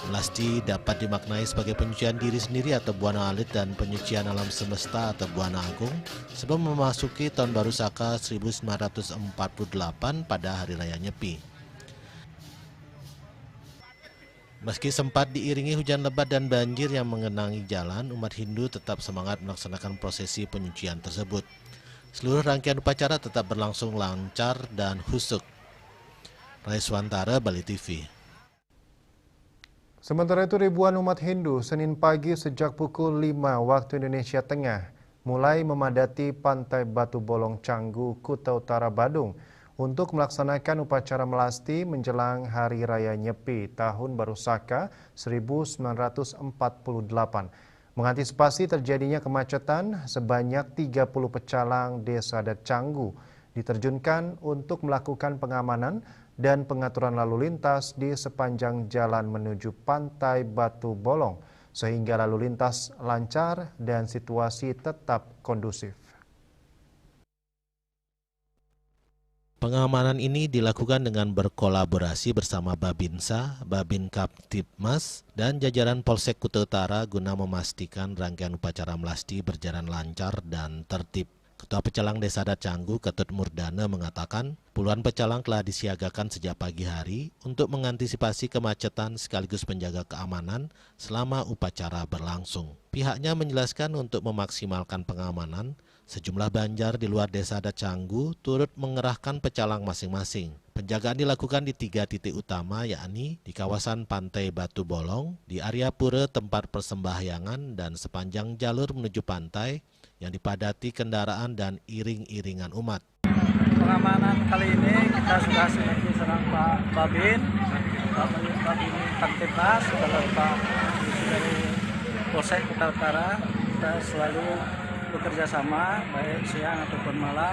Melasti dapat dimaknai sebagai penyucian diri sendiri atau buana alit dan penyucian alam semesta atau buana agung sebelum memasuki tahun baru Saka 1948 pada Hari Raya Nyepi. Meski sempat diiringi hujan lebat dan banjir yang mengenangi jalan, umat Hindu tetap semangat melaksanakan prosesi penyucian tersebut. Seluruh rangkaian upacara tetap berlangsung lancar dan khusyuk. Raiswantara, Bali TV. Sementara itu ribuan umat Hindu Senin pagi sejak pukul 5 waktu Indonesia Tengah mulai memadati Pantai Batu Bolong Canggu, Kuta Utara, Badung untuk melaksanakan upacara melasti menjelang Hari Raya Nyepi Tahun Baru Saka 1948. Mengantisipasi terjadinya kemacetan, sebanyak 30 pecalang Desa Adat Canggu diterjunkan untuk melakukan pengamanan dan pengaturan lalu lintas di sepanjang jalan menuju Pantai Batu Bolong, sehingga lalu lintas lancar dan situasi tetap kondusif. Pengamanan ini dilakukan dengan berkolaborasi bersama Babinsa, Babin Kaptipmas, dan jajaran Polsek Kuta Utara guna memastikan rangkaian upacara melasti berjalan lancar dan tertib. Ketua Pecalang Desa Adat Canggu, Ketut Murdana, mengatakan puluhan pecalang telah disiagakan sejak pagi hari untuk mengantisipasi kemacetan sekaligus menjaga keamanan selama upacara berlangsung. Pihaknya menjelaskan untuk memaksimalkan pengamanan, sejumlah banjar di luar Desa Adat Canggu turut mengerahkan pecalang masing-masing. Penjagaan dilakukan di 3 titik utama, yakni di kawasan Pantai Batu Bolong, di area pura tempat persembahyangan, dan sepanjang jalur menuju pantai yang dipadati kendaraan dan iring-iringan umat. Pengamanan kali ini kita sudah sinergi serang Pak Babin Kamtipmas, Pak dari Polsek Kuta Utara. Kita selalu bekerja sama, baik siang ataupun malam,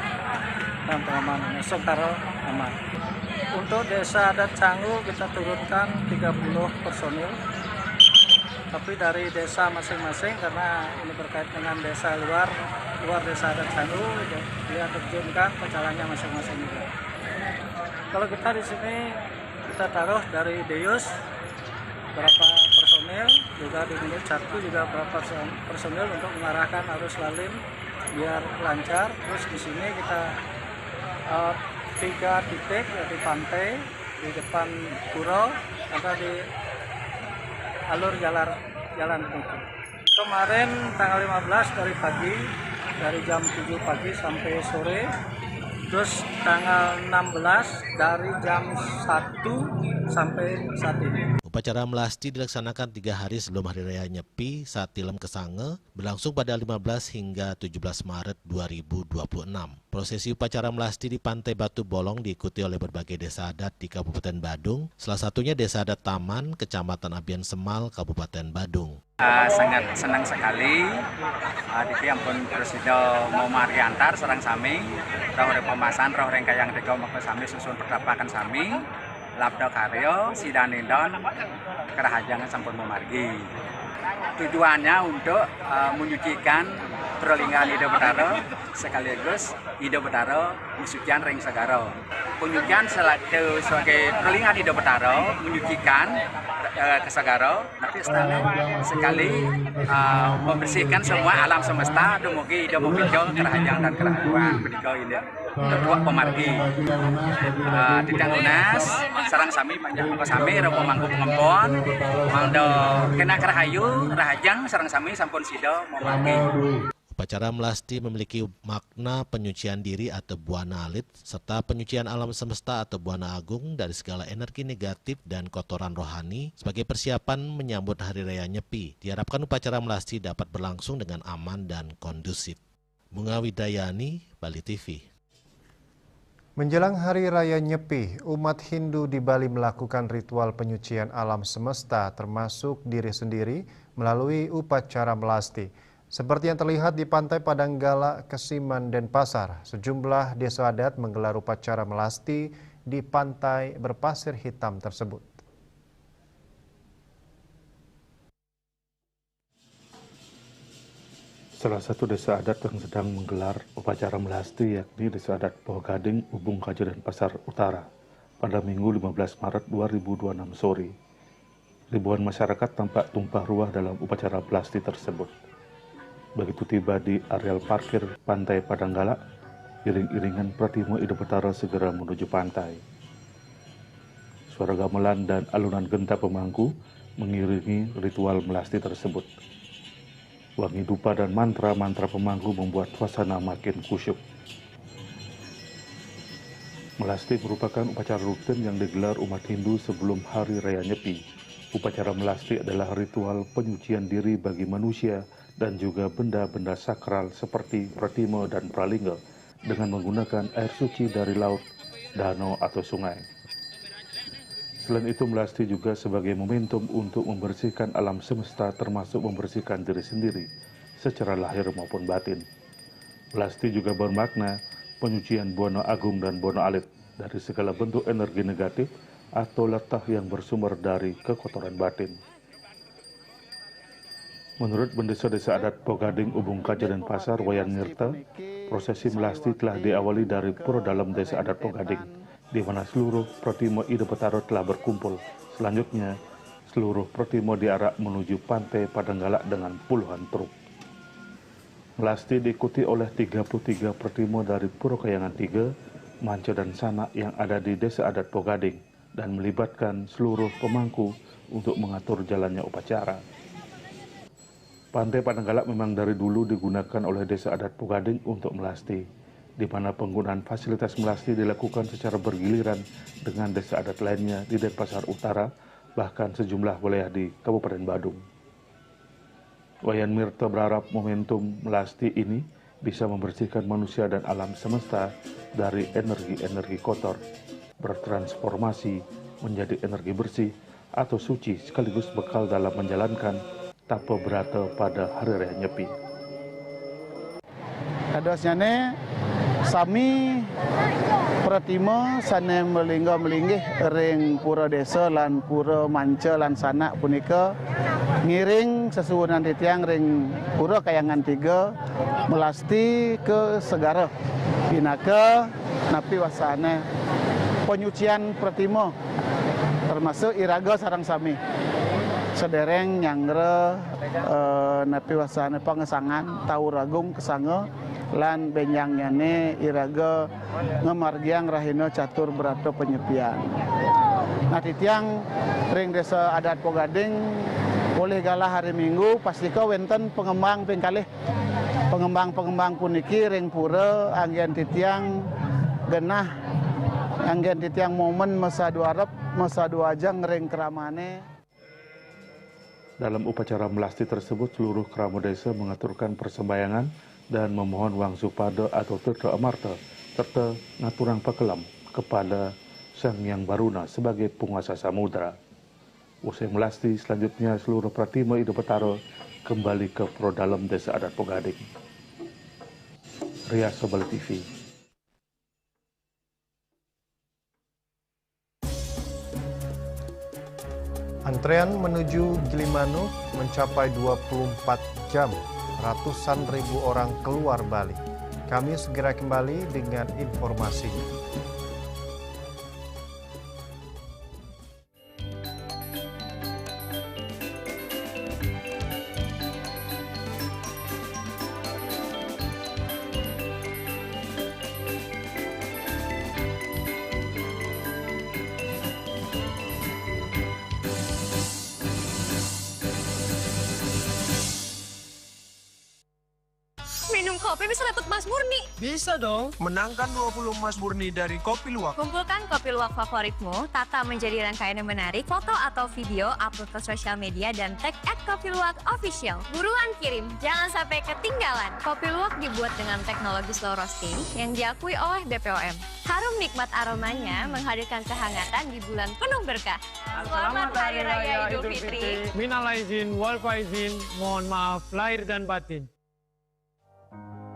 dan pengamanan sementara aman. Untuk Desa Adat Canggu kita turunkan 30 personil. Tapi dari desa masing-masing, karena ini berkait dengan desa luar Desa Adat Canggu, dia terjunkan pecalangnya masing-masing juga. Kalau kita di sini kita taruh dari Deus berapa personil, juga di menit 1 juga berapa personil untuk mengarahkan arus lalu biar lancar. Terus di sini kita 3 titik, yaitu pantai, di depan pura, atau di alur jalan itu. Kemarin tanggal 15 dari pagi, dari jam 7 pagi sampai sore. Terus tanggal 16 dari jam 1 sampai saat ini. Upacara melasti dilaksanakan 3 hari sebelum Hari Raya Nyepi saat Tilem Kesange berlangsung pada 15 hingga 17 Maret 2026. Prosesi upacara melasti di Pantai Batu Bolong diikuti oleh berbagai desa adat di Kabupaten Badung, salah satunya Desa Adat Taman, Kecamatan Abian Semal, Kabupaten Badung. Sangat senang sekali di ampun Presiden mau mariantar serang sami roh pemasan roh rengkayang tiga makna sami susun perdapakan sami labda karyo sidanindon kerahajangan sampun memargi. Tujuannya untuk menyucikan perlingan Ida Betara sekaligus Ida Betara menyucikan ring segara. Penyucian sebagai perlingan Ida Betara menyucikan ke segara, tapi sekali membersihkan semua alam semesta dumugi Ida Mugijo kerajaan dan kerajaan Bedigo ini ketua pemargi tidak lunas sarang sami panjang sami robo mangku pengempon mangdo kena kerahayu rahajang sarang sami sampun sido memargi. Upacara melasti memiliki makna penyucian diri atau buana alit, serta penyucian alam semesta atau buana agung dari segala energi negatif dan kotoran rohani sebagai persiapan menyambut Hari Raya Nyepi. Diharapkan upacara melasti dapat berlangsung dengan aman dan kondusif. Bunga Widayani, Bali TV. Menjelang Hari Raya Nyepi, umat Hindu di Bali melakukan ritual penyucian alam semesta termasuk diri sendiri melalui upacara melasti. Seperti yang terlihat di Pantai Padanggala, Kesiman, Denpasar, sejumlah desa adat menggelar upacara melasti di pantai berpasir hitam tersebut. Salah satu desa adat yang sedang menggelar upacara melasti yakni Desa Adat Poho Gading, Ubung Kajo, Denpasar Utara pada Minggu 15 Maret 2026 sore. Ribuan masyarakat tampak tumpah ruah dalam upacara melasti tersebut. Begitu tiba di areal parkir Pantai Padanggala, iring-iringan Pratimo Ida Betara segera menuju pantai. Suara gamelan dan alunan genta pemangku mengiringi ritual melasti tersebut. Wangi dupa dan mantra-mantra pemangku membuat suasana makin kusyuk. Melasti merupakan upacara rutin yang digelar umat Hindu sebelum Hari Raya Nyepi. Upacara melasti adalah ritual penyucian diri bagi manusia dan juga benda-benda sakral seperti pratimo dan pralingga dengan menggunakan air suci dari laut, danau atau sungai. Selain itu, melasti juga sebagai momentum untuk membersihkan alam semesta termasuk membersihkan diri sendiri secara lahir maupun batin. Melasti juga bermakna penyucian Buana Agung dan Buana Alit dari segala bentuk energi negatif atau letah yang bersumber dari kekotoran batin. Menurut Bendesa Desa Adat Poho Gading, Ubung Kajo, Denpasar, Wayan Mirta, prosesi melasti telah diawali dari pura dalam Desa Adat Poho Gading, di mana seluruh Pratimo Ida Betara telah berkumpul. Selanjutnya, seluruh Pratimo diarak menuju Pantai Padanggala dengan puluhan truk. Melasti diikuti oleh 33 Pratimo dari Pura Kayangan 3, Manca dan Sanak yang ada di Desa Adat Poho Gading dan melibatkan seluruh pemangku untuk mengatur jalannya upacara. Pantai Padanggala memang dari dulu digunakan oleh Desa Adat Poho Gading untuk melasti, di mana penggunaan fasilitas melasti dilakukan secara bergiliran dengan desa adat lainnya di Denpasar Utara, bahkan sejumlah wilayah di Kabupaten Badung. Wayan Mirta berharap momentum melasti ini bisa membersihkan manusia dan alam semesta dari energi-energi kotor, bertransformasi menjadi energi bersih atau suci sekaligus bekal dalam menjalankan tapa berata pada Hari Raya Nyepi. Adosnya sami Pratimo sane melingga-melinggih ring pura desa lan pura Manca lan Sanak punika ngiring sesuwunan titiang ring pura Kayangan 3 melasti ke segara pinaka napi wasana penyucian Pratimo termasuk iraga sarang sami sedereng nyangre napi wasana pangesangan Tauragung kesanga lan benyangyane iraga ngemargiang rahina catur berata penyepian. Nah titiang ring Desa Adat Poho Gading boleh galah hari Minggu pastika wenten pengembang pengkalih. Pengembang puniki ring pura anggen titiang genah anggen titiang momen masa dua arep masa dua ajang ring keramane. Dalam upacara melasti tersebut, seluruh keramu desa mengaturkan persembayangan dan memohon wang supada atau tirta amarta serta ngaturang pakelam kepada Sang Hyang Baruna sebagai penguasa samudra. Usai melasti, selanjutnya seluruh Pratimo Ida Betara kembali ke pura dalam Desa Adat Poho Gading. Ria Sobal TV. Antrean menuju Gilimanuk mencapai 24 jam. Ratusan ribu orang keluar Bali. Kami segera kembali dengan informasinya. Minum kopi bisa dapat emas murni. Bisa dong. Menangkan 20 emas murni dari Kopi Luwak. Kumpulkan kopi luwak favoritmu, tata menjadi rangkaian yang menarik, foto atau video, upload ke sosial media, dan tag @kopiluwak_official. Buruan kirim, jangan sampai ketinggalan. Kopi luwak dibuat dengan teknologi slow roasting yang diakui oleh BPOM. Harum nikmat aromanya menghadirkan kehangatan di bulan penuh berkah. Selamat Hari Raya Idul Fitri. Minal aizin wal faizin, mohon maaf lahir dan batin.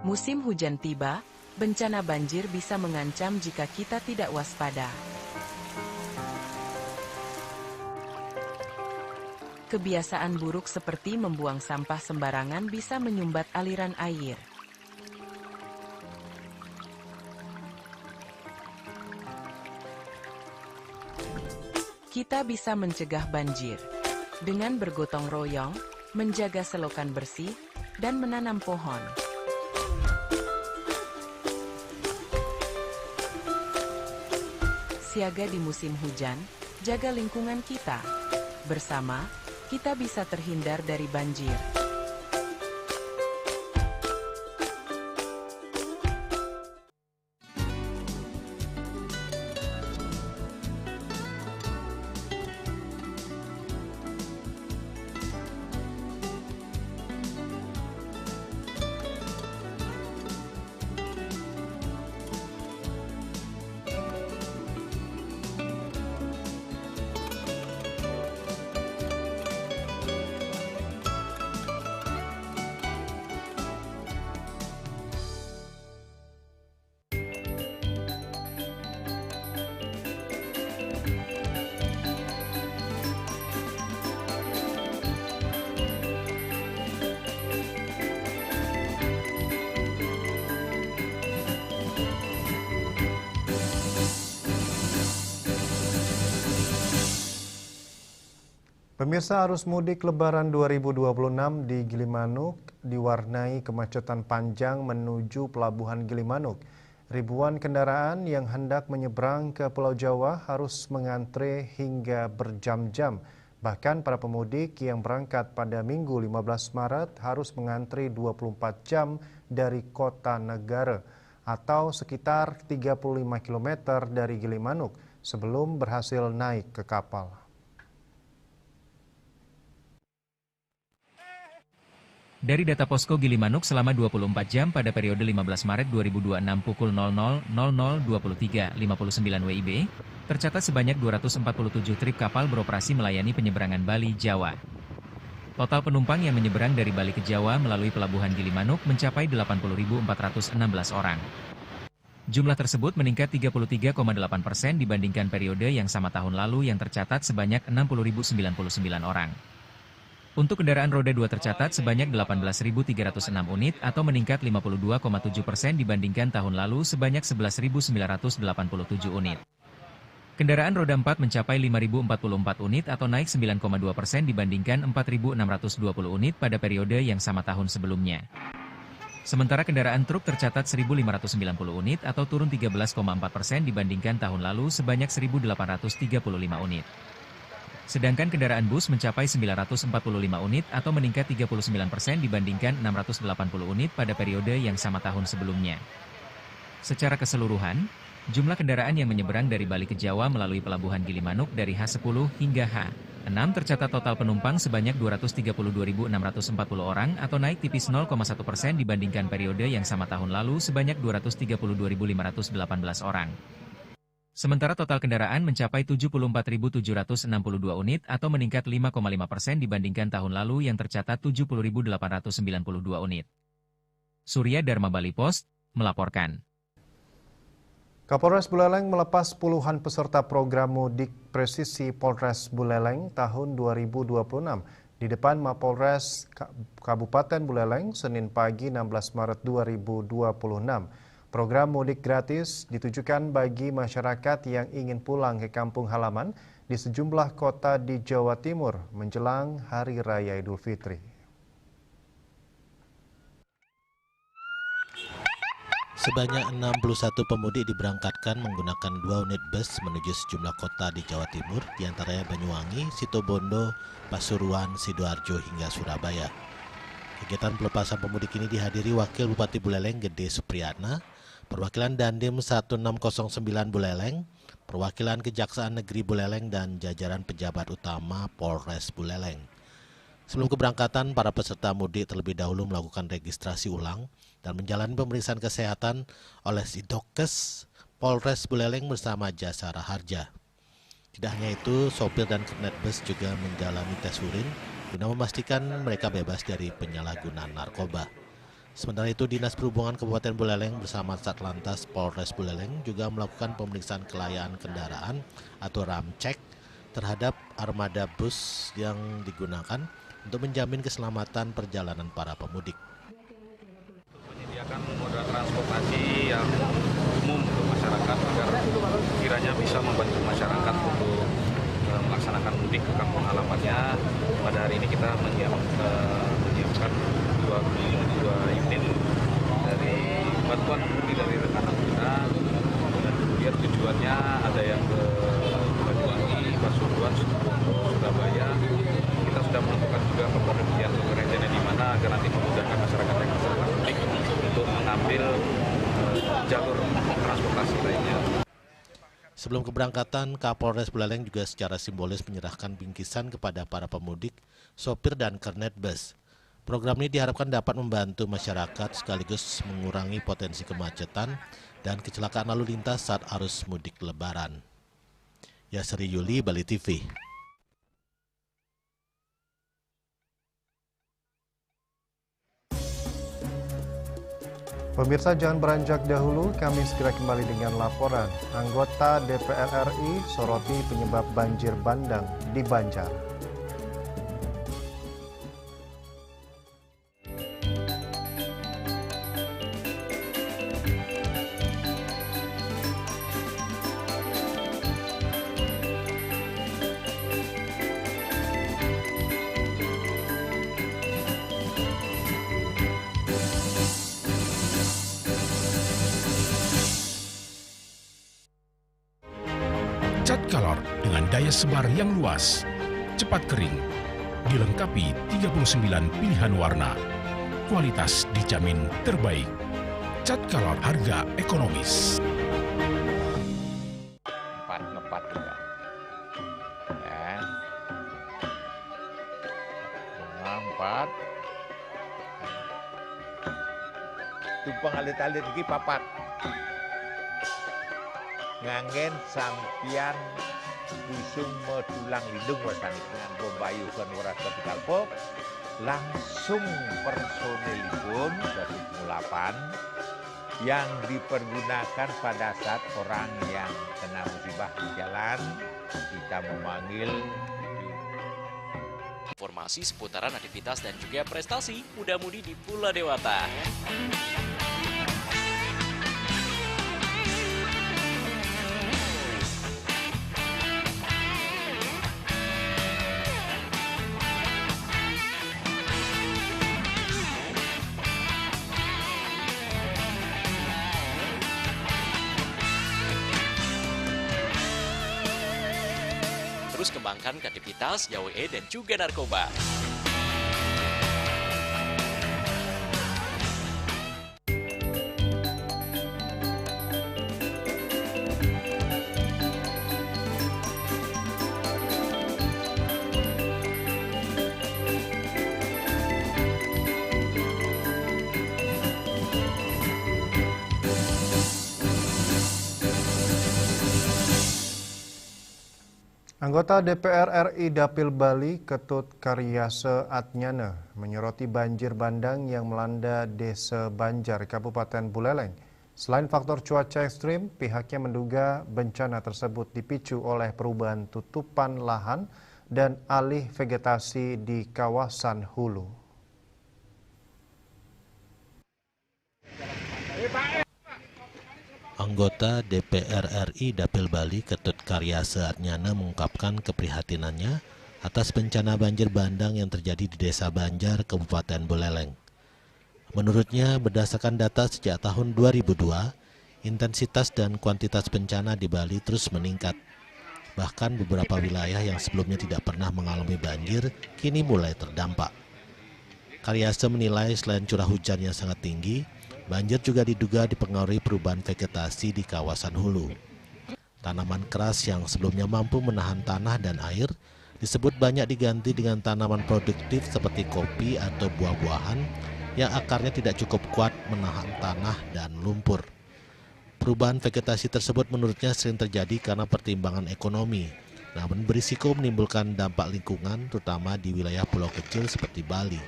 Musim hujan tiba, bencana banjir bisa mengancam jika kita tidak waspada. Kebiasaan buruk seperti membuang sampah sembarangan bisa menyumbat aliran air. Kita bisa mencegah banjir dengan bergotong royong, menjaga selokan bersih, dan menanam pohon. Siaga di musim hujan, jaga lingkungan kita. Bersama, kita bisa terhindar dari banjir. Pemirsa, arus mudik Lebaran 2026 di Gilimanuk diwarnai kemacetan panjang menuju Pelabuhan Gilimanuk. Ribuan kendaraan yang hendak menyeberang ke Pulau Jawa harus mengantre hingga berjam-jam. Bahkan para pemudik yang berangkat pada Minggu 15 Maret harus mengantri 24 jam dari kota negara atau sekitar 35 km dari Gilimanuk sebelum berhasil naik ke kapal. Dari data Posko Gilimanuk selama 24 jam pada periode 15 Maret 2026 pukul 00.00:23.59 WIB, tercatat sebanyak 247 trip kapal beroperasi melayani penyeberangan Bali, Jawa. Total penumpang yang menyeberang dari Bali ke Jawa melalui Pelabuhan Gilimanuk mencapai 80.416 orang. Jumlah tersebut meningkat 33,8% dibandingkan periode yang sama tahun lalu yang tercatat sebanyak 60.099 orang. Untuk kendaraan roda 2 tercatat sebanyak 18.306 unit atau meningkat 52,7% dibandingkan tahun lalu sebanyak 11.987 unit. Kendaraan roda 4 mencapai 5.044 unit atau naik 9,2% dibandingkan 4.620 unit pada periode yang sama tahun sebelumnya. Sementara kendaraan truk tercatat 1.590 unit atau turun 13,4% dibandingkan tahun lalu sebanyak 1.835 unit. Sedangkan kendaraan bus mencapai 945 unit atau meningkat 39% dibandingkan 680 unit pada periode yang sama tahun sebelumnya. Secara keseluruhan, jumlah kendaraan yang menyeberang dari Bali ke Jawa melalui Pelabuhan Gilimanuk dari H10 hingga H6 tercatat total penumpang sebanyak 232.640 orang atau naik tipis 0,1% dibandingkan periode yang sama tahun lalu sebanyak 232.518 orang. Sementara total kendaraan mencapai 74.762 unit atau meningkat 5,5% dibandingkan tahun lalu yang tercatat 70.892 unit. Surya Dharma Bali Post melaporkan. Kapolres Buleleng melepas puluhan peserta program mudik presisi Polres Buleleng tahun 2026 di depan Mapolres Kabupaten Buleleng Senin pagi 16 Maret 2026. Program mudik gratis ditujukan bagi masyarakat yang ingin pulang ke kampung halaman di sejumlah kota di Jawa Timur menjelang Hari Raya Idul Fitri. Sebanyak 61 pemudik diberangkatkan menggunakan 2 unit bus menuju sejumlah kota di Jawa Timur, diantaranya Banyuwangi, Situbondo, Pasuruan, Sidoarjo hingga Surabaya. Kegiatan pelepasan pemudik ini dihadiri Wakil Bupati Buleleng Gede Supriyatna, Perwakilan Dandim 1609 Buleleng, Perwakilan Kejaksaan Negeri Buleleng dan jajaran pejabat utama Polres Buleleng. Sebelum keberangkatan, para peserta mudik terlebih dahulu melakukan registrasi ulang dan menjalani pemeriksaan kesehatan oleh Sidokes Polres Buleleng bersama Jasara Harja. Tidak hanya itu, sopir dan kernet bus juga menjalani tes urin guna memastikan mereka bebas dari penyalahgunaan narkoba. Sementara itu, Dinas Perhubungan Kabupaten Buleleng bersama Satlantas Polres Buleleng juga melakukan pemeriksaan kelayaan kendaraan atau ramcek terhadap armada bus yang digunakan untuk menjamin keselamatan perjalanan para pemudik. Menyediakan moda transportasi yang umum untuk masyarakat agar kiranya bisa membantu masyarakat untuk melaksanakan mudik ke kampung halamannya. Pada hari ini kita menyiapkan dua unit dari bantuan dari rekan kita, dan kemudian tujuannya ada yang ke Banyuwangi, Pasuruan, Surabaya. Kita sudah menentukan juga pemberhentian di mana agar nanti memudahkan masyarakat yang melakukan mudik untuk mengambil jalur transportasi lainnya. Sebelum keberangkatan, Kapolres Buleleng juga secara simbolis menyerahkan bingkisan kepada para pemudik, sopir dan kernet bus. Program ini diharapkan dapat membantu masyarakat sekaligus mengurangi potensi kemacetan dan kecelakaan lalu lintas saat arus mudik Lebaran. Yasri Yuli, Bali TV. Pemirsa, jangan beranjak dahulu, kami segera kembali dengan laporan. Anggota DPR RI soroti penyebab banjir bandang di Banjar. Cat Color dengan daya sebar yang luas, cepat kering, dilengkapi 39 pilihan warna. Kualitas dijamin terbaik. Cat Color harga ekonomis. Ngepat juga. Ya. Empat. Tumpang alit-alit lagi papat. Nganggen sampian busung medulang lindung wasani dengan bombayu kan waras vertikal pop langsung personelipun dari 8 yang dipergunakan pada saat orang yang kena musibah di jalan kita memanggil. Informasi seputaran aktivitas dan juga prestasi muda-mudi di Pulau Dewata. Terus kembangkan kreativitas, JWE dan juga narkoba. Anggota DPR RI Dapil Bali, Ketut Karyase Atnyana, menyoroti banjir bandang yang melanda Desa Banjar, Kabupaten Buleleng. Selain faktor cuaca ekstrim, pihaknya menduga bencana tersebut dipicu oleh perubahan tutupan lahan dan alih vegetasi di kawasan hulu. Anggota DPR RI Dapil Bali Ketut Karyase Atnyana mengungkapkan keprihatinannya atas bencana banjir bandang yang terjadi di Desa Banjar, Kabupaten Buleleng. Menurutnya, berdasarkan data sejak tahun 2002, intensitas dan kuantitas bencana di Bali terus meningkat. Bahkan beberapa wilayah yang sebelumnya tidak pernah mengalami banjir, kini mulai terdampak. Karyase menilai selain curah hujan yang sangat tinggi, banjir juga diduga dipengaruhi perubahan vegetasi di kawasan hulu. Tanaman keras yang sebelumnya mampu menahan tanah dan air disebut banyak diganti dengan tanaman produktif seperti kopi atau buah-buahan yang akarnya tidak cukup kuat menahan tanah dan lumpur. Perubahan vegetasi tersebut menurutnya sering terjadi karena pertimbangan ekonomi, namun berisiko menimbulkan dampak lingkungan terutama di wilayah pulau kecil seperti Bali.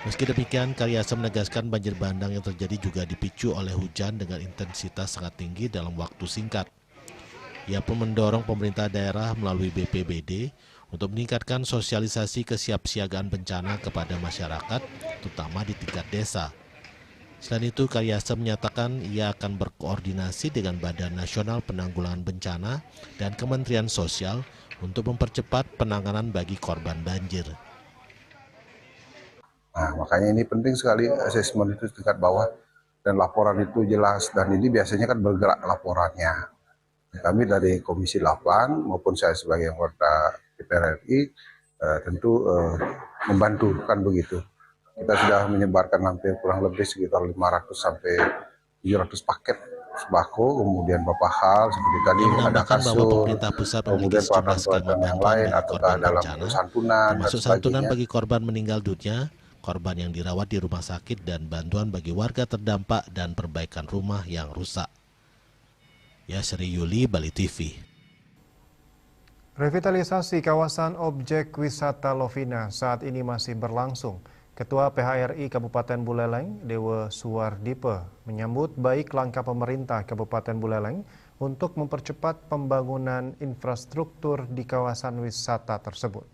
Meski demikian, Karyasa menegaskan banjir bandang yang terjadi juga dipicu oleh hujan dengan intensitas sangat tinggi dalam waktu singkat. Ia pun mendorong pemerintah daerah melalui BPBD untuk meningkatkan sosialisasi kesiapsiagaan bencana kepada masyarakat, terutama di tingkat desa. Selain itu, Karyasa menyatakan ia akan berkoordinasi dengan Badan Nasional Penanggulangan Bencana dan Kementerian Sosial untuk mempercepat penanganan bagi korban banjir. Nah, makanya ini penting sekali asesmen itu tingkat bawah dan laporan itu jelas, dan ini biasanya kan bergerak laporannya. Kami dari Komisi 8 maupun saya sebagai anggota DPR RI tentu membantu, kan begitu. Kita sudah menyebarkan hampir kurang lebih sekitar 500 sampai 700 paket sembako, kemudian beberapa hal seperti tadi ada kasur, kemudian peralatan yang lain atau dalam santunan, termasuk santunan bagi korban meninggal dunia, korban yang dirawat di rumah sakit, dan bantuan bagi warga terdampak dan perbaikan rumah yang rusak. Yasri Yuli, Bali TV. Revitalisasi kawasan objek wisata Lovina saat ini masih berlangsung. Ketua PHRI Kabupaten Buleleng, Dewa Suwardipe, menyambut baik langkah pemerintah Kabupaten Buleleng untuk mempercepat pembangunan infrastruktur di kawasan wisata tersebut.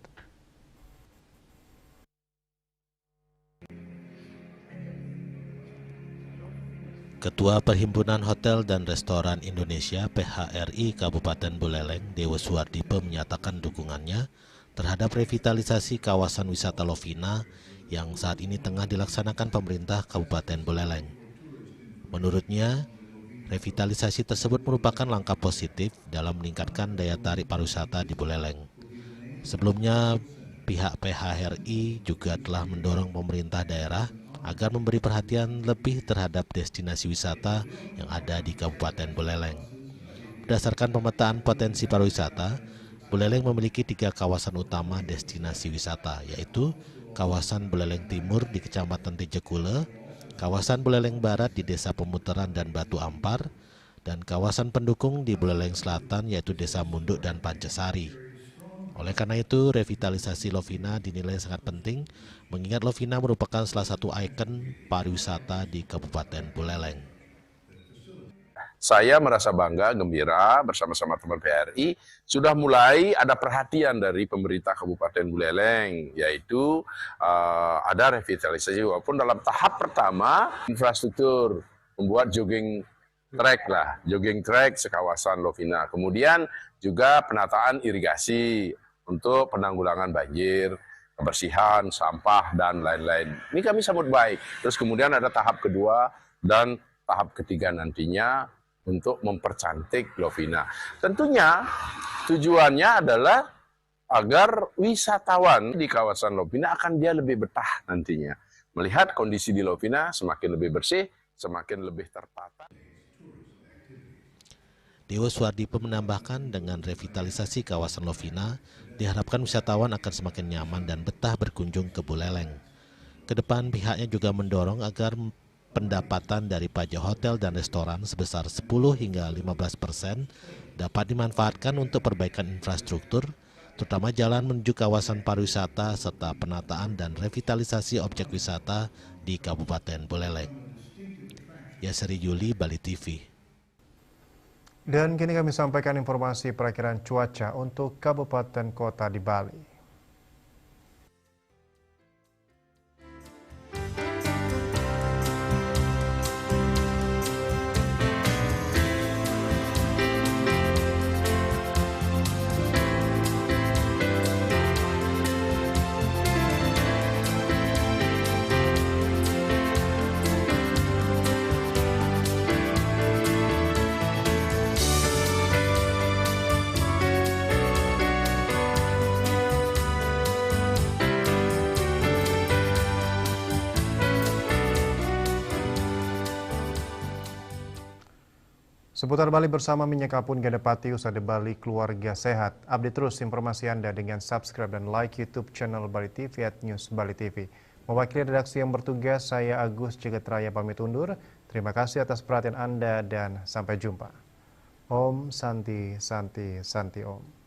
Ketua Perhimpunan Hotel dan Restoran Indonesia PHRI Kabupaten Buleleng, Dewa Suwardipe, menyatakan dukungannya terhadap revitalisasi kawasan wisata Lovina yang saat ini tengah dilaksanakan pemerintah Kabupaten Buleleng. Menurutnya, revitalisasi tersebut merupakan langkah positif dalam meningkatkan daya tarik pariwisata di Buleleng. Sebelumnya, pihak PHRI juga telah mendorong pemerintah daerah agar memberi perhatian lebih terhadap destinasi wisata yang ada di Kabupaten Buleleng. Berdasarkan pemetaan potensi pariwisata, Buleleng memiliki 3 kawasan utama destinasi wisata, yaitu kawasan Buleleng Timur di Kecamatan Tejekule, kawasan Buleleng Barat di Desa Pemutaran dan Batu Ampar, dan kawasan pendukung di Buleleng Selatan yaitu Desa Munduk dan Pancasari. Oleh karena itu, revitalisasi Lovina dinilai sangat penting, mengingat Lovina merupakan salah satu ikon pariwisata di Kabupaten Buleleng. Saya merasa bangga, gembira bersama-sama teman PRI sudah mulai ada perhatian dari pemerintah Kabupaten Buleleng, yaitu ada revitalisasi walaupun dalam tahap pertama infrastruktur, membuat jogging track sekawasan Lovina. Kemudian juga penataan irigasi untuk penanggulangan banjir, kebersihan, sampah, dan lain-lain. Ini kami sambut baik. Terus kemudian ada tahap kedua dan tahap ketiga nantinya untuk mempercantik Lovina. Tentunya tujuannya adalah agar wisatawan di kawasan Lovina akan dia lebih betah nantinya. Melihat kondisi di Lovina semakin lebih bersih, semakin lebih tertata. Dewa Suwardipe menambahkan dengan revitalisasi kawasan Lovina, diharapkan wisatawan akan semakin nyaman dan betah berkunjung ke Buleleng. Kedepan pihaknya juga mendorong agar pendapatan dari pajak hotel dan restoran sebesar 10 hingga 15% dapat dimanfaatkan untuk perbaikan infrastruktur, terutama jalan menuju kawasan pariwisata serta penataan dan revitalisasi objek wisata di Kabupaten Buleleng. Yasri Yuli, Bali TV. Dan kini kami sampaikan informasi perakiraan cuaca untuk kabupaten kota di Bali. Seputar Bali bersama Minyak Kapun Gadapati, Usada Bali Keluarga Sehat. Update terus informasi Anda dengan subscribe dan like YouTube channel Bali TV @News Bali TV. Mewakili redaksi yang bertugas, saya Agus Jegetraya pamit undur. Terima kasih atas perhatian Anda dan sampai jumpa. Om Santi Santi Santi Om.